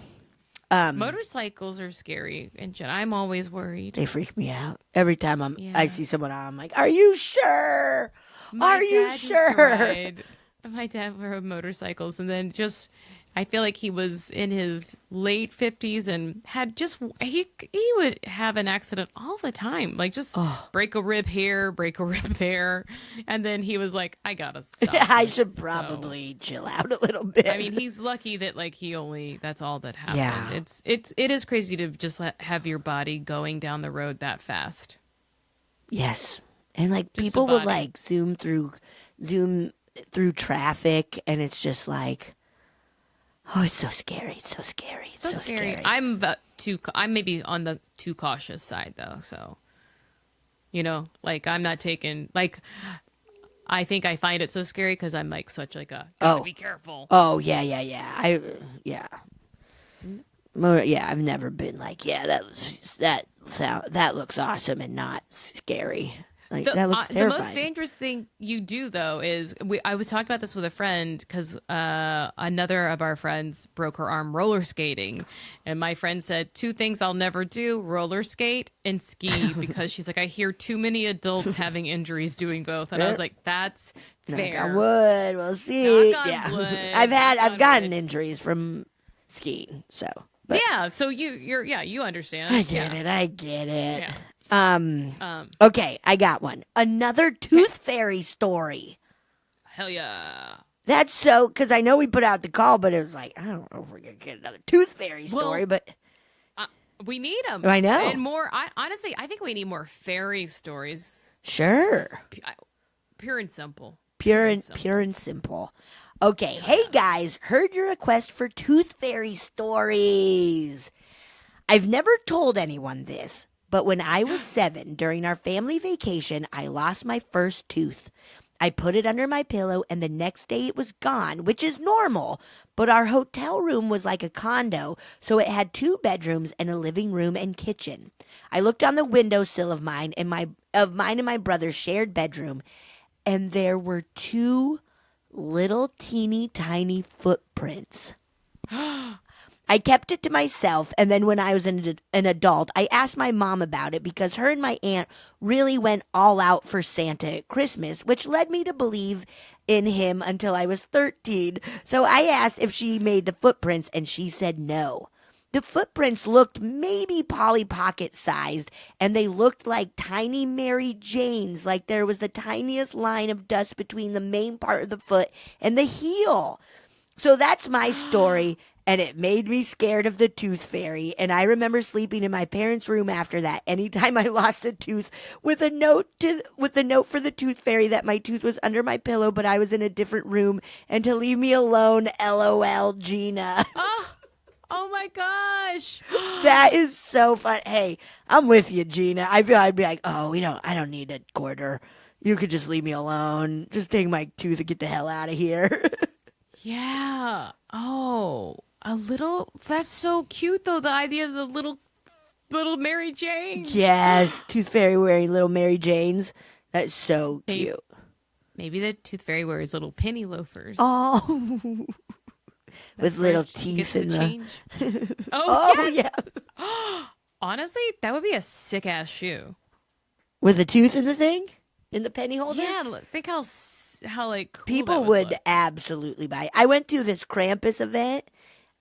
S3: Um,
S2: Motorcycles are scary, and I'm always worried.
S3: They freak me out. Every time I
S2: Yeah.
S3: see someone on, I'm like, are you sure? Are you
S2: dad used to
S3: sure?
S2: ride- My dad rode motorcycles, and then I feel like he was in his late 50s and had he would have an accident all the time, like just break a rib here, break a rib there, and then he was like, I gotta stop.
S3: I
S2: this."
S3: should
S2: So,
S3: probably chill out a little bit.
S2: I mean, he's lucky that that's all that happened.
S3: Yeah.
S2: It is crazy to just have your body going down the road that fast.
S3: yes. And like
S2: Just
S3: people
S2: a
S3: will
S2: body.
S3: like zoom through traffic, and it's just like, oh, it's so scary. It's so scary. It's so scary.
S2: I'm maybe on the too cautious side though. So, like I'm not taking I think I find it so scary because I'm like such like a gotta be careful.
S3: Oh yeah. I've never been like, that looks awesome and not scary. Like, that looks terrifying.
S2: The most dangerous thing you do, though, is I was talking about this with a friend because another of our friends broke her arm roller skating. And my friend said, 2 things I'll never do, roller skate and ski, because she's like, I hear too many adults having injuries doing both. And I was like, that's fair.
S3: Knock on wood. We'll see.
S2: Knock on wood.
S3: I've gotten injuries from skiing, so. But
S2: yeah, so you understand.
S3: I get it.
S2: Yeah.
S3: Okay, I got one. Another tooth fairy story.
S2: Hell yeah.
S3: That's so, because I know we put out the call, but it was like, I don't know if we're going to get another tooth fairy story, but.
S2: We need them.
S3: I know.
S2: And more, honestly, I think we need more fairy stories.
S3: Sure.
S2: Pure and simple.
S3: Pure and simple. Okay, hey guys, heard your request for tooth fairy stories. I've never told anyone this, but when I was 7, during our family vacation, I lost my first tooth. I put it under my pillow, and the next day it was gone, which is normal. But our hotel room was like a condo, so it had 2 bedrooms and a living room and kitchen. I looked on the windowsill of mine and my brother's shared bedroom, and there were 2 little teeny tiny footprints. I kept it to myself, and then when I was an adult, I asked my mom about it because her and my aunt really went all out for Santa at Christmas, which led me to believe in him until I was 13. So I asked if she made the footprints, and she said no. The footprints looked maybe Polly Pocket sized, and they looked like tiny Mary Janes, like there was the tiniest line of dust between the main part of the foot and the heel. So that's my story, and it made me scared of the tooth fairy. And I remember sleeping in my parents' room after that. Anytime I lost a tooth, with a note for the tooth fairy that my tooth was under my pillow, but I was in a different room, and to leave me alone. LOL, Gina.
S2: Oh my gosh.
S3: That is so fun. Hey, I'm with you, Gina. I feel I'd be like, oh, I don't need a quarter. You could just leave me alone. Just take my tooth and get the hell out of here.
S2: Yeah. Oh, that's so cute though. The idea of the little Mary Jane.
S3: Yes. Tooth fairy wearing little Mary Janes. That's so cute.
S2: Maybe the tooth fairy wears little penny loafers.
S3: Oh. With little teeth in
S2: the
S3: Oh,
S2: yes.
S3: Yeah.
S2: Honestly, that would be a sick ass shoe.
S3: With a tooth in the thing? In the penny holder?
S2: Yeah, think how like cool
S3: people would absolutely buy. I went to this Krampus event,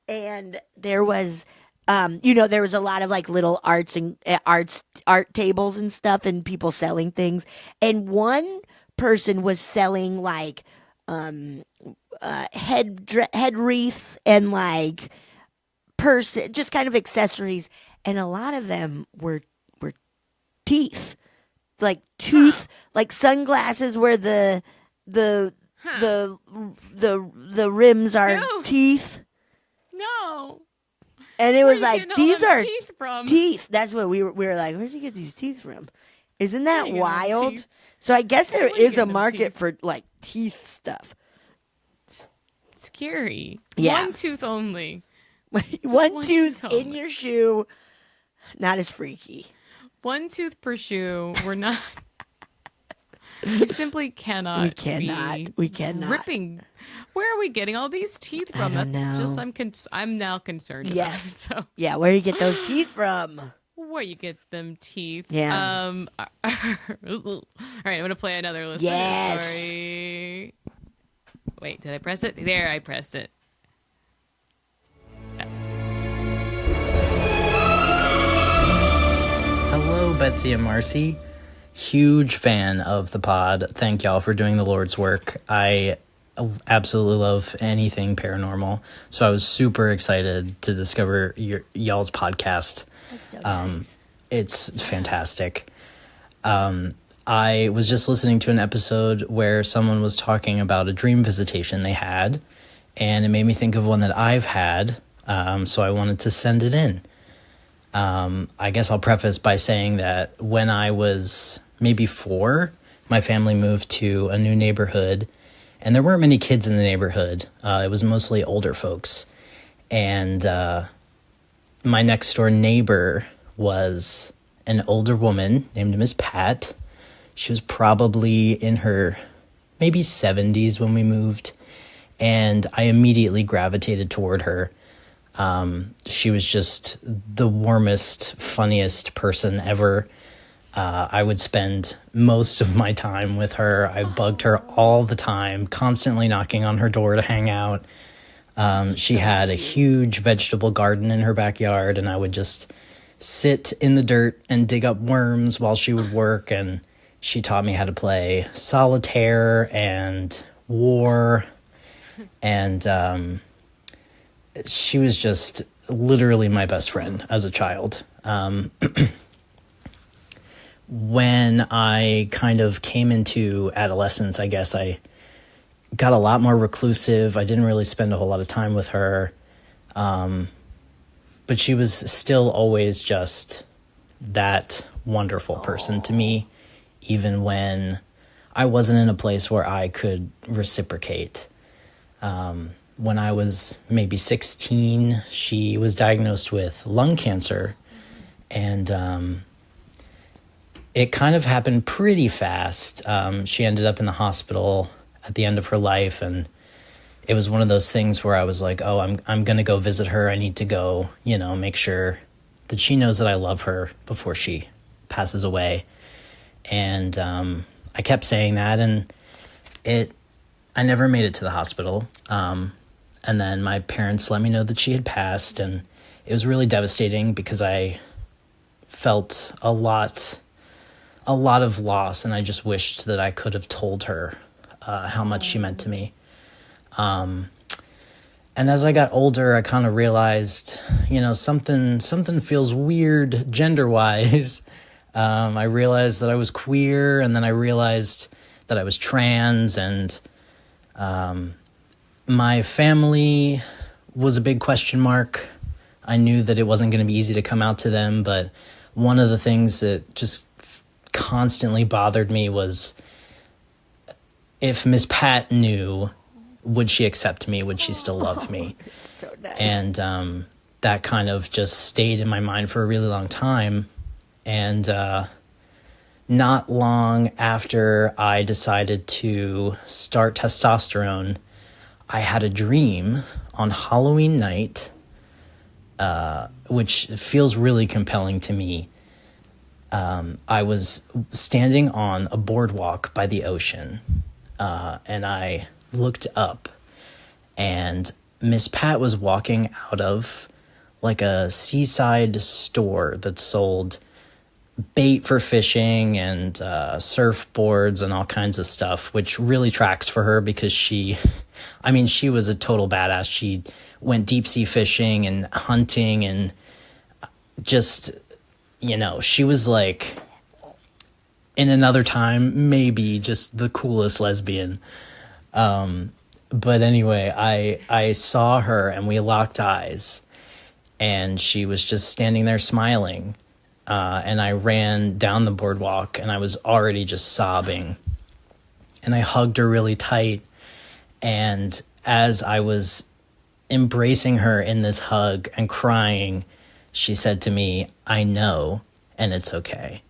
S3: and there was there was a lot of like little art tables and stuff, and people selling things. And one person was selling like head wreaths and like purse, just kind of accessories, and a lot of them were teeth, like tooth, like sunglasses where the rims are teeth.
S2: No.
S3: And it was like, these are
S2: teeth from?
S3: Teeth. That's what we were like, where'd you get these teeth from? Isn't that wild? So I guess there is a market for like teeth stuff.
S2: Scary.
S3: Yeah.
S2: One tooth only.
S3: one tooth in your shoe. Not as freaky.
S2: One tooth per shoe. We're not. We simply cannot.
S3: We cannot.
S2: Ripping. Where are we getting all these teeth from?
S3: I don't know.
S2: I'm now concerned.
S3: Yes.
S2: About it, so.
S3: Yeah. Where do you get those teeth from?
S2: Where you get them teeth?
S3: Yeah.
S2: All right. I'm gonna play another listener story. Wait, did I press it? There, I pressed it.
S6: Hello, Betsy and Marcy. Huge fan of the pod. Thank y'all for doing the Lord's work. I absolutely love anything paranormal, so I was super excited to discover y'all's podcast.
S3: That's so nice.
S6: It's fantastic. I was just listening to an episode where someone was talking about a dream visitation they had, and it made me think of one that I've had, so I wanted to send it in. I guess I'll preface by saying that when I was maybe 4, my family moved to a new neighborhood, and there weren't many kids in the neighborhood. It was mostly older folks, and my next door neighbor was an older woman named Miss Pat. She was probably in her maybe 70s when we moved, and I immediately gravitated toward her. She was just the warmest, funniest person ever. I would spend most of my time with her. I bugged her all the time, constantly knocking on her door to hang out. She had a huge vegetable garden in her backyard, and I would just sit in the dirt and dig up worms while she would work. And she taught me how to play solitaire and war. And she was just literally my best friend as a child. When I kind of came into adolescence, I guess I got a lot more reclusive. I didn't really spend a whole lot of time with her. But she was still always just that wonderful person to me, even when I wasn't in a place where I could reciprocate. When I was maybe 16, she was diagnosed with lung cancer, and it kind of happened pretty fast. She ended up in the hospital at the end of her life, and it was one of those things where I was like, oh, I'm going to go visit her. I need to go, make sure that she knows that I love her before she passes away. And I kept saying that, and I never made it to the hospital. And then my parents let me know that she had passed, and it was really devastating because I felt a lot of loss, and I just wished that I could have told her how much she meant to me. And as I got older, I kind of realized, something feels weird gender-wise. I realized that I was queer, and then I realized that I was trans, and my family was a big question mark. I knew that it wasn't going to be easy to come out to them, but one of the things that just constantly bothered me was, if Miss Pat knew, would she accept me? Would she still love me?
S3: So nice.
S6: And that kind of just stayed in my mind for a really long time. And not long after I decided to start testosterone, I had a dream on Halloween night, which feels really compelling to me. I was standing on a boardwalk by the ocean, and I looked up, and Miss Pat was walking out of like a seaside store that sold bait for fishing and surfboards and all kinds of stuff, which really tracks for her because she was a total badass. She went deep sea fishing and hunting, and just, she was like, in another time, maybe just the coolest lesbian. But anyway, I saw her and we locked eyes, and she was just standing there smiling. And I ran down the boardwalk, and I was already just sobbing, and I hugged her really tight. And as I was embracing her in this hug and crying, she said to me, "I know, and it's okay."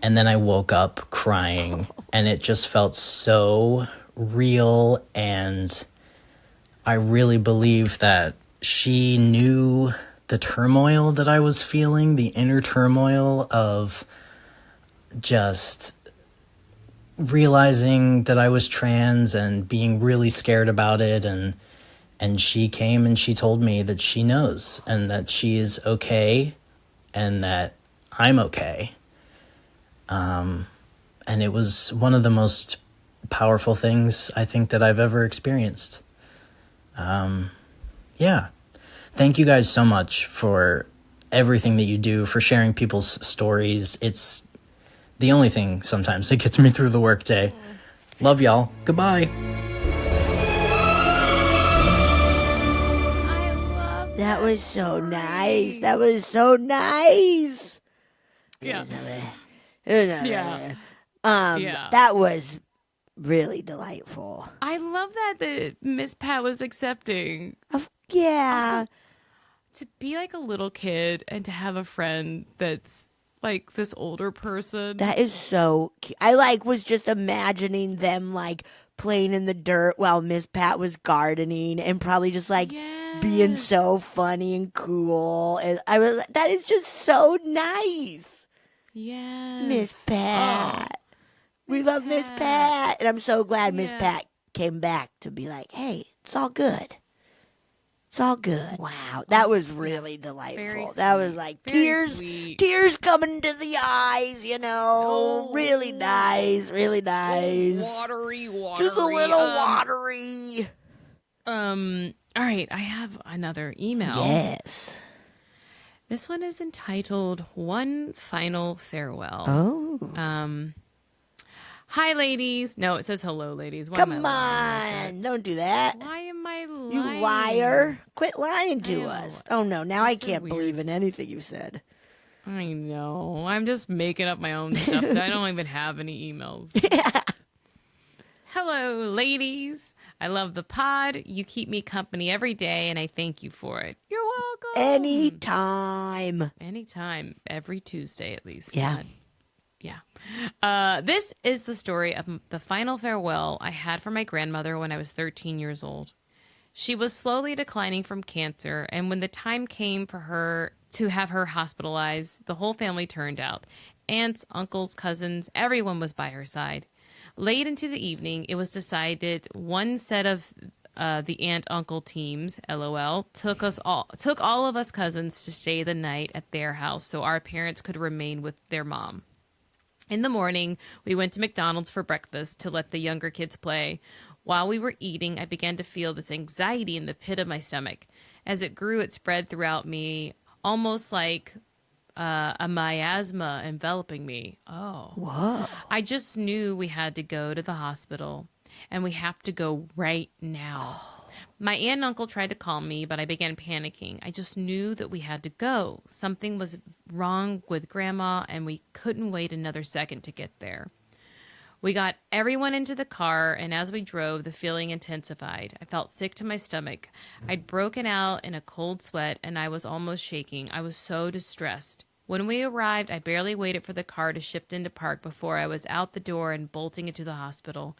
S6: And then I woke up crying, and it just felt so real. And I really believe that she knew the turmoil that I was feeling, the inner turmoil of just realizing that I was trans and being really scared about it. And she came and she told me that she knows, and that she is okay, and that I'm okay. And it was one of the most powerful things I think that I've ever experienced. Yeah. Thank you guys so much for everything that you do, for sharing people's stories. It's the only thing sometimes that gets me through the workday. Love y'all. Goodbye.
S2: I love
S3: That was so nice. That was so nice.
S2: Yeah.
S3: Yeah.
S2: Yeah.
S3: That was really delightful.
S2: I love that Miss Pat was accepting.
S3: Yeah.
S2: Also, to be like a little kid and to have a friend that's like this older person.
S3: That is so cute. I was just imagining them playing in the dirt while Miss Pat was gardening and probably just being
S2: Yes.
S3: so funny and cool. And that is just so nice.
S2: Yes.
S3: Miss Pat. We
S2: Miss
S3: love Miss
S2: Pat.
S3: Pat. And I'm so glad Miss
S2: Yeah.
S3: Pat came back to be like, hey, it's all good. It's all good. Wow. That was really delightful.
S2: Very
S3: That was
S2: sweet. Very
S3: tears
S2: sweet.
S3: tears coming to the eyes,
S2: Oh.
S3: Really nice. Really nice.
S2: Watery.
S3: Just a little watery.
S2: All right, I have another email.
S3: Yes.
S2: This one is entitled One Final Farewell.
S3: Oh.
S2: Hi, ladies. No, it says hello, ladies. Why am I
S3: Come
S2: lying?
S3: on. Don't do that.
S2: Why am I lying?
S3: You liar. Quit lying to
S2: am a
S3: us.
S2: liar.
S3: Oh, no. Now I
S2: That's so
S3: can't
S2: weird.
S3: believe in anything you said.
S2: I know. I'm just making up my own stuff. I don't even have any emails. Hello, ladies. I love the pod. You keep me company every day, and I thank you for it. You're welcome.
S3: Anytime.
S2: Anytime. Every Tuesday, at least.
S3: Yeah.
S2: Yeah. This is the story of the final farewell I had for my grandmother when I was 13 years old. She was slowly declining from cancer, and when the time came for her to have her hospitalized, the whole family turned out. Aunts, uncles, cousins, everyone was by her side. Late into the evening, it was decided one set of the aunt-uncle teams, LOL, took all of us cousins to stay the night at their house so our parents could remain with their mom. In the morning, we went to McDonald's for breakfast to let the younger kids play. While we were eating, I began to feel this anxiety in the pit of my stomach. As it grew, it spread throughout me, almost like a miasma enveloping me. Oh.
S3: Whoa.
S2: I just knew we had to go to the hospital, and we have to go right now. My aunt and uncle tried to calm me, but I began panicking. I just knew that we had to go. Something was wrong with Grandma, and we couldn't wait another second to get there. We got everyone into the car, and as we drove, the feeling intensified. I felt sick to my stomach. I'd broken out in a cold sweat, and I was almost shaking. I was so distressed. When we arrived, I barely waited for the car to shift into park before I was out the door and bolting into the hospital.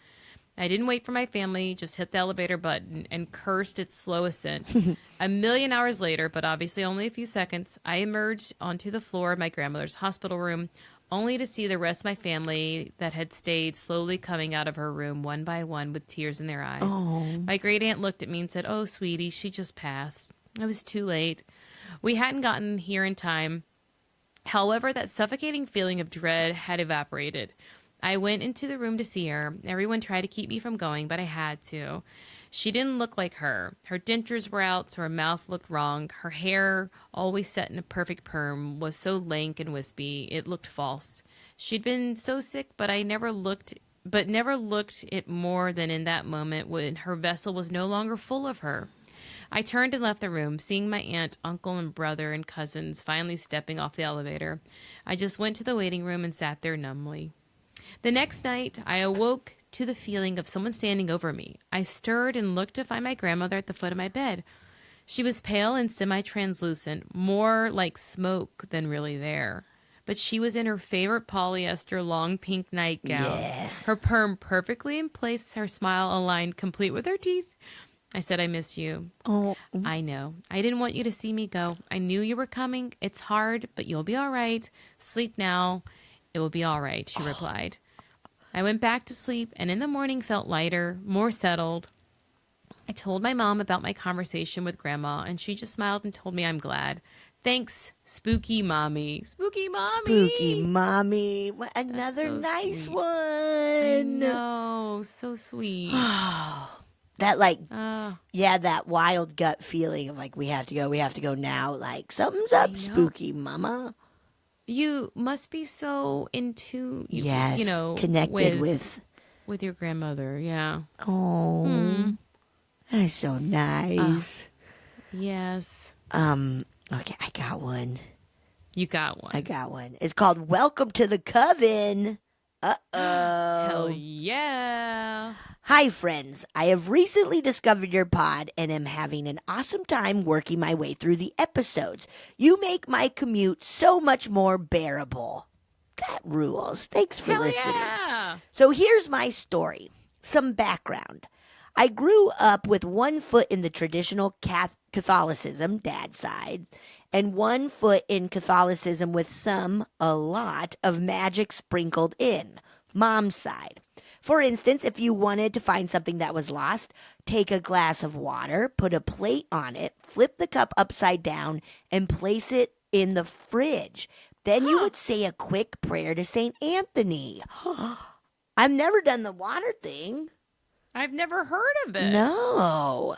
S2: I didn't wait for my family, just hit the elevator button and cursed its slow ascent. A million hours later, but obviously only a few seconds, I emerged onto the floor of my grandmother's hospital room, only to see the rest of my family that had stayed slowly coming out of her room one by one with tears in their eyes.
S3: Oh.
S2: My great aunt looked at me and said, "Oh, sweetie, she just passed." I was too late. We hadn't gotten here in time. However, that suffocating feeling of dread had evaporated. I went into the room to see her. Everyone tried to keep me from going, but I had to. She didn't look like her. Her dentures were out, so her mouth looked wrong. Her hair, always set in a perfect perm, was so lank and wispy, it looked false. She'd been so sick, but never looked it more than in that moment when her vessel was no longer full of her. I turned and left the room, seeing my aunt, uncle, and brother and cousins finally stepping off the elevator. I just went to the waiting room and sat there numbly. The next night, I awoke to the feeling of someone standing over me. I stirred and looked to find my grandmother at the foot of my bed. She was pale and semi-translucent, more like smoke than really there. But she was in her favorite polyester long pink nightgown.
S3: Yes.
S2: Her perm perfectly in place, her smile aligned complete with her teeth. I said, "I miss you."
S3: Oh.
S2: "I know. I didn't want you to see me go. I knew you were coming. It's hard, but you'll be all right. Sleep now. It will be all right," she replied. I went back to sleep, and in the morning felt lighter, more settled. I told my mom about my conversation with Grandma, and she just smiled and told me I'm glad. Thanks, Spooky Mommy. Spooky Mommy.
S3: Spooky Mommy. Another
S2: so
S3: nice
S2: sweet.
S3: one.
S2: I know. So sweet.
S3: That
S2: Oh.
S3: yeah, that wild gut feeling of we have to go now. Something's up,
S2: know.
S3: Spooky Mama.
S2: You must be so into,
S3: Yes, connected with
S2: your grandmother. Yeah.
S3: Oh, that's so nice.
S2: Yes.
S3: Okay, I got one.
S2: You got one.
S3: I got one. It's called "Welcome to the Coven."
S2: Hell yeah.
S3: Hi, friends. I have recently discovered your pod and am having an awesome time working my way through the episodes. You make my commute so much more bearable. That rules. Thanks for
S2: Hell
S3: listening.
S2: yeah.
S3: So here's my story. Some background. I grew up with one foot in the traditional Catholicism, dad's side, and one foot in Catholicism with a lot of magic sprinkled in, mom's side. For instance, if you wanted to find something that was lost, take a glass of water, put a plate on it, flip the cup upside down, and place it in the fridge. Then you would say a quick prayer to St. Anthony. I've never done the water thing.
S2: I've never heard of it.
S3: No.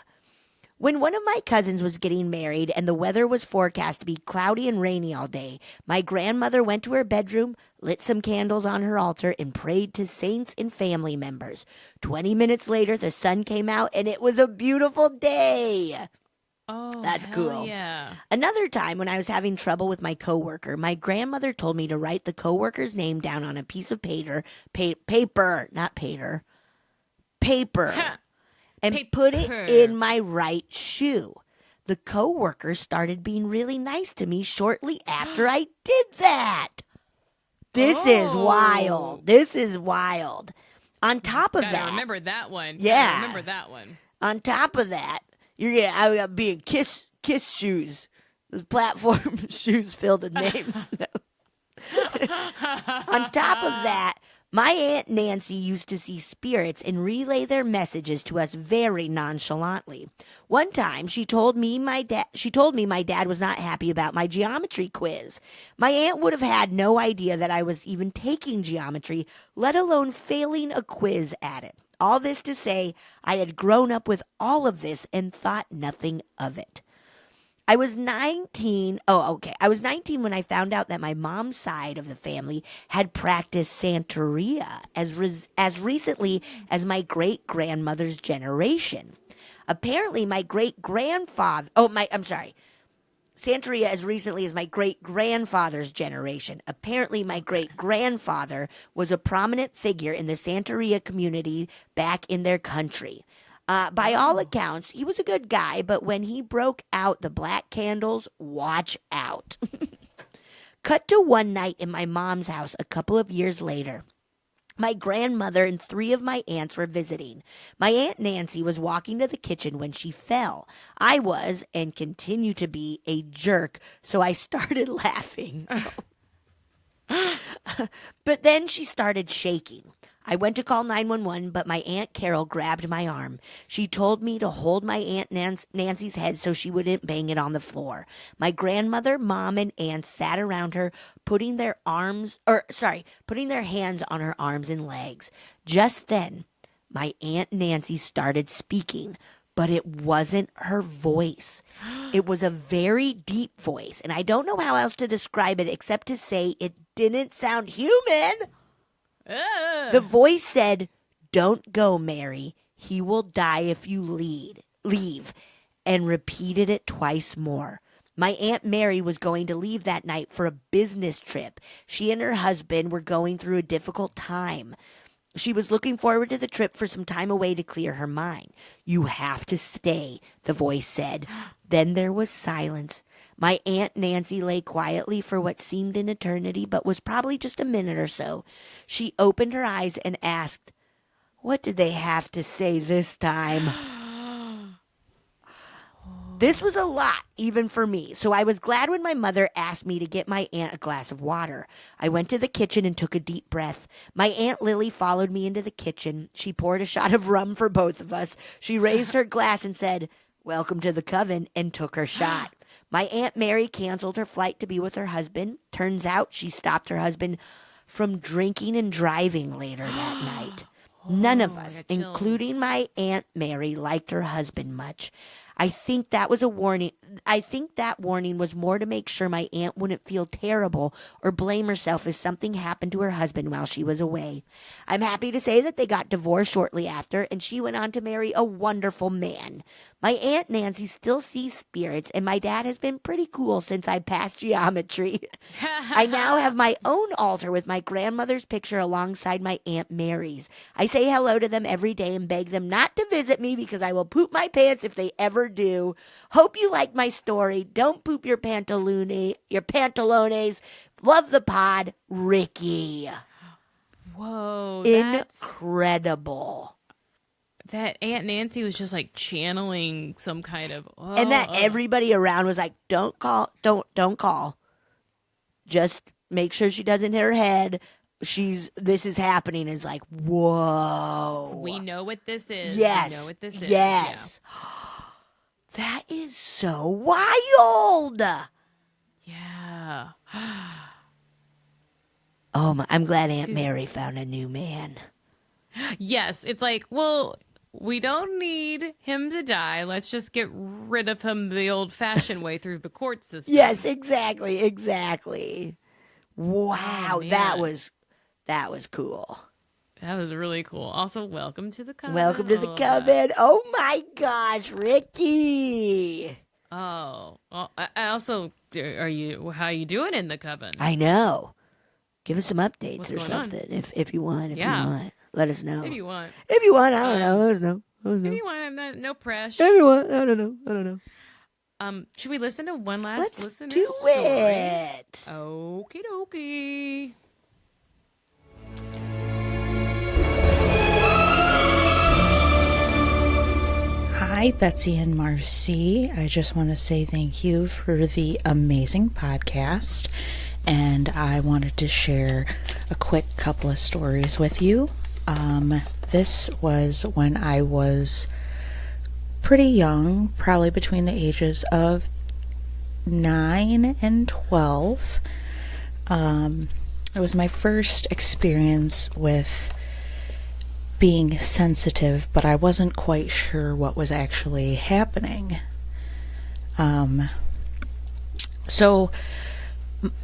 S3: When one of my cousins was getting married and the weather was forecast to be cloudy and rainy all day, my grandmother went to her bedroom, lit some candles on her altar, and prayed to saints and family members. 20 minutes later, the sun came out and it was a beautiful day.
S2: Oh,
S3: That's
S2: hell
S3: cool.
S2: Yeah.
S3: Another time when I was having trouble with my coworker, my grandmother told me to write the coworker's name down on a piece of paper, and put it in my right shoe. The coworker started being really nice to me shortly after I did that. This is wild. This is wild. On top of
S2: Gotta
S3: that,
S2: remember that one.
S3: Yeah.
S2: Gotta remember that one.
S3: on top of that, I got being kiss shoes. The platform shoes filled with names. On top of that, my Aunt Nancy used to see spirits and relay their messages to us very nonchalantly. One time, she told me my dad was not happy about my geometry quiz. My aunt would have had no idea that I was even taking geometry, let alone failing a quiz at it. All this to say, I had grown up with all of this and thought nothing of it. I was 19. I was 19 when I found out that my mom's side of the family had practiced Santeria as recently as my great-grandmother's generation. Apparently, Santeria as recently as my great-grandfather's generation. Apparently, my great-grandfather was a prominent figure in the Santeria community back in their country. By all accounts, he was a good guy, but when he broke out the black candles, watch out. Cut to one night in my mom's house a couple of years later. My grandmother and 3 of my aunts were visiting. My Aunt Nancy was walking to the kitchen when she fell. I was, and continue to be, a jerk, so I started laughing. But then she started shaking. I went to call 911, but my Aunt Carol grabbed my arm. She told me to hold my Aunt Nancy's head so she wouldn't bang it on the floor. My grandmother, mom, and aunt sat around her, putting their hands on her arms and legs. Just then, my Aunt Nancy started speaking, but it wasn't her voice. It was a very deep voice, and I don't know how else to describe it except to say it didn't sound human. The voice said, "Don't go, Mary. He will die if you leave," and repeated it twice more. My Aunt Mary was going to leave that night for a business trip. She and her husband were going through a difficult time. She was looking forward to the trip for some time away to clear her mind. "You have to stay," the voice said. Then there was silence. My Aunt Nancy lay quietly for what seemed an eternity, but was probably just a minute or so. She opened her eyes and asked, "What did they have to say this time?" This was a lot, even for me, so I was glad when my mother asked me to get my aunt a glass of water. I went to the kitchen and took a deep breath. My Aunt Lily followed me into the kitchen. She poured a shot of rum for both of us. She raised her glass and said, "Welcome to the coven," and took her shot. My Aunt Mary canceled her flight to be with her husband. Turns out she stopped her husband from drinking and driving later that night. None of us, including my Aunt Mary, liked her husband much. I think that was a warning I think that warning was more to make sure my aunt wouldn't feel terrible or blame herself if something happened to her husband while she was away. I'm happy to say that they got divorced shortly after, and she went on to marry a wonderful man. My Aunt Nancy still sees spirits, and my dad has been pretty cool since I passed geometry. I now have my own altar with my grandmother's picture alongside my Aunt Mary's. I say hello to them every day and beg them not to visit me because I will poop my pants if they ever do. Hope you like my story. Don't poop your pantalones. Love the pod, Ricky.
S2: Whoa.
S3: Incredible.
S2: That Aunt Nancy was just like channeling some kind of,
S3: and that everybody around was like, don't call. Just make sure she doesn't hit her head. This is happening. It's like, whoa.
S2: We know what this is.
S3: Yes.
S2: We know what this is.
S3: Yes. Yeah. That is so wild.
S2: Yeah.
S3: Oh, I'm glad Aunt Mary found a new man.
S2: Yes. It's like, well, we don't need him to die. Let's just get rid of him the old-fashioned way through the court system.
S3: Yes, exactly. Wow, that was cool.
S2: That was really cool. Also, welcome to the coven.
S3: Welcome to the coven. Oh my gosh, Ricky.
S2: Oh, well, I also, how are you doing in the coven?
S3: I know. Give us some updates
S2: What's
S3: or
S2: going
S3: something if you want.
S2: Yeah.
S3: You want. Let us know.
S2: If you want.
S3: I don't know. Let us know.
S2: If you want, no pressure.
S3: If you want, I don't know.
S2: Should we listen to one last listener
S3: do
S2: story?
S3: it.
S2: Okie dokie.
S7: Hi, Betsy and Marcy. I just want to say thank you for the amazing podcast. And I wanted to share a quick couple of stories with you. This was when I was pretty young, probably between the ages of 9 and 12. It was my first experience with being sensitive, but I wasn't quite sure what was actually happening. So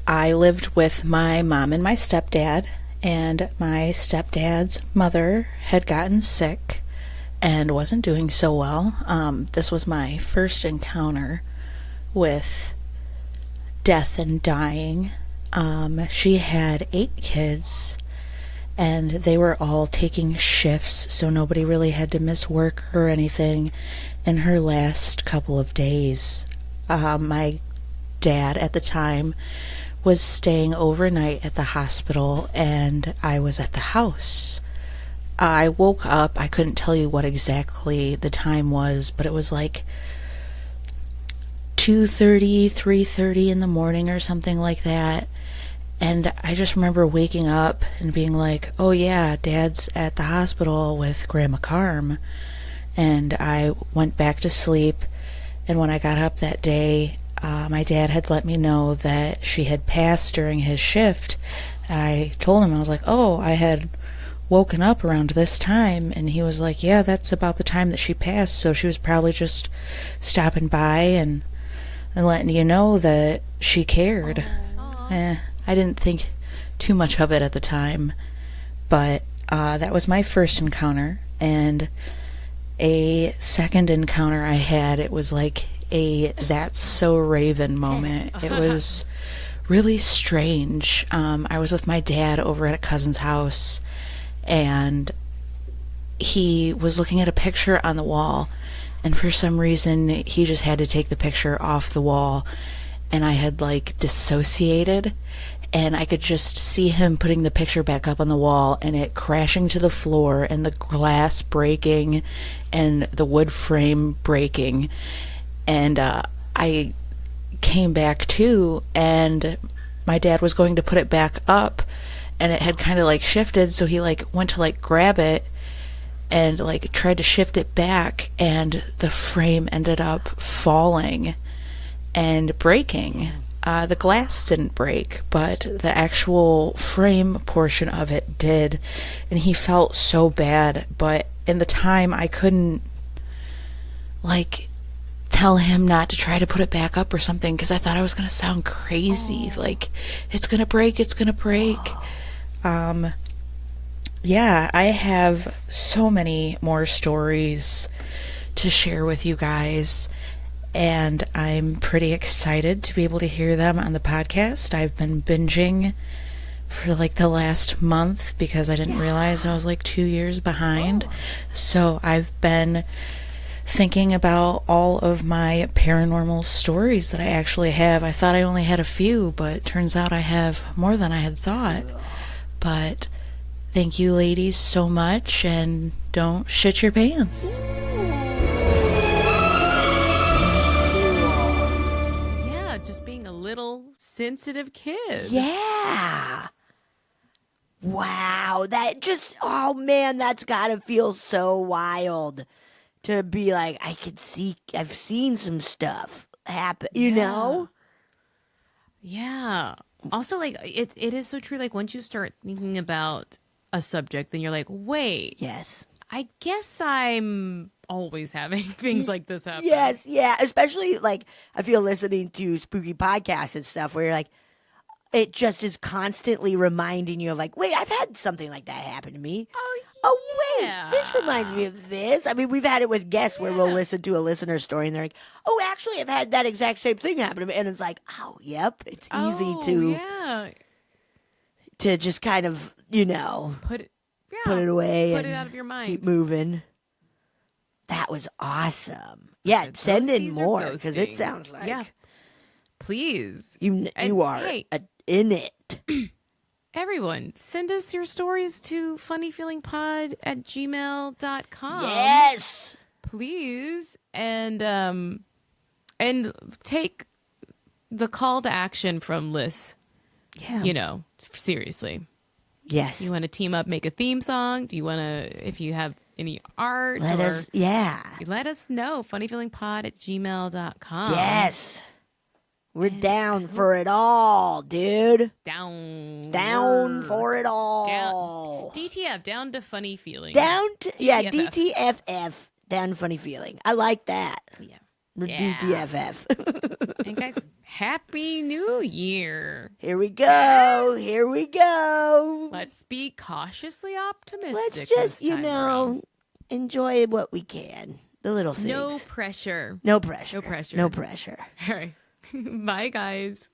S7: I lived with my mom and my stepdad, and my stepdad's mother had gotten sick and wasn't doing so well. This was my first encounter with death and dying. She had 8 kids, and they were all taking shifts, so nobody really had to miss work or anything in her last couple of days. My dad at the time was staying overnight at the hospital, and I was at the house. I woke up, I couldn't tell you what exactly the time was, but it was like 2:30, 3:30 in the morning or something like that. And I just remember waking up and being like, oh yeah, Dad's at the hospital with Grandma Carm. And I went back to sleep, and when I got up that day, my dad had let me know that she had passed during his shift. I told him, I was like, oh, I had woken up around this time. And he was like, yeah, that's about the time that she passed, so she was probably just stopping by and letting you know that she cared. I didn't think too much of it at the time, but that was my first encounter. And a second encounter I had, it was like a That's So Raven moment. It was really strange. I was with my dad over at a cousin's house, and he was looking at a picture on the wall, and for some reason he just had to take the picture off the wall, and I had like dissociated, and I could just see him putting the picture back up on the wall and it crashing to the floor and the glass breaking and the wood frame breaking. And I came back to, and my dad was going to put it back up, and it had kind of like shifted, so he like went to like grab it and like tried to shift it back, and the frame ended up falling and breaking. The glass didn't break, but the actual frame portion of it did, and he felt so bad, but in the time I couldn't like tell him not to try to put it back up or something because I thought I was going to sound crazy. Like, it's going to break, it's going to break. Yeah, I have so many more stories to share with you guys, and I'm pretty excited to be able to hear them on the podcast. I've been binging for like the last month because I didn't realize I was like 2 years behind. So I've been thinking about all of my paranormal stories that I actually have. I thought I only had a few, but it turns out I have more than I had thought. But thank you, ladies, so much, and don't shit your pants.
S2: Yeah, just being a little sensitive kid.
S3: Yeah. Wow. That just, oh man, that's gotta feel so wild to be like, I've seen some stuff happen, you know?
S2: Yeah. Also, like, it is so true. Like, once you start thinking about a subject, then you're like, wait.
S3: Yes.
S2: I guess I'm always having things like this happen.
S3: Yes, yeah. Especially, like, I feel listening to spooky podcasts and stuff where you're like, it just is constantly reminding you of, like, wait, I've had something like that happen to me. Oh, wait, this reminds me of this. I mean, we've had it with guests where we'll listen to a listener story and they're like, oh, actually, I've had that exact same thing happen to me. And it's like, oh, yep, it's easy to just kind of, you know,
S2: Put it
S3: away
S2: Put
S3: and
S2: it out of your mind.
S3: keep moving. That was awesome. Yeah, send in
S2: Ghosties or
S3: more because it
S2: ghosting?
S3: sounds like
S2: Yeah. Please.
S3: you
S2: And,
S3: are
S2: hey,
S3: in it.
S2: everyone, send us your stories to funnyfeelingpod@gmail.com.
S3: Yes.
S2: Please. And take the call to action from Liz.
S3: Yeah.
S2: You know, seriously.
S3: Yes.
S2: You want to team up, make a theme song? Do you want to, if you have any art,
S3: Let us. Yeah.
S2: let us know. Funnyfeelingpod@gmail.com.
S3: Yes. We're down for it all, dude. Down for it all.
S2: DTF, down to funny feeling.
S3: Down to
S2: DTFF.
S3: DTFF. Down to funny feeling. I like that.
S2: Yeah.
S3: DTFF.
S2: And guys, Happy New Year.
S3: Here we go. Here we go.
S2: Let's be cautiously optimistic.
S3: Let's just,
S2: this time around.
S3: enjoy what we can. The little things.
S2: No pressure.
S3: No pressure.
S2: No pressure.
S3: No pressure.
S2: All right. Bye, guys.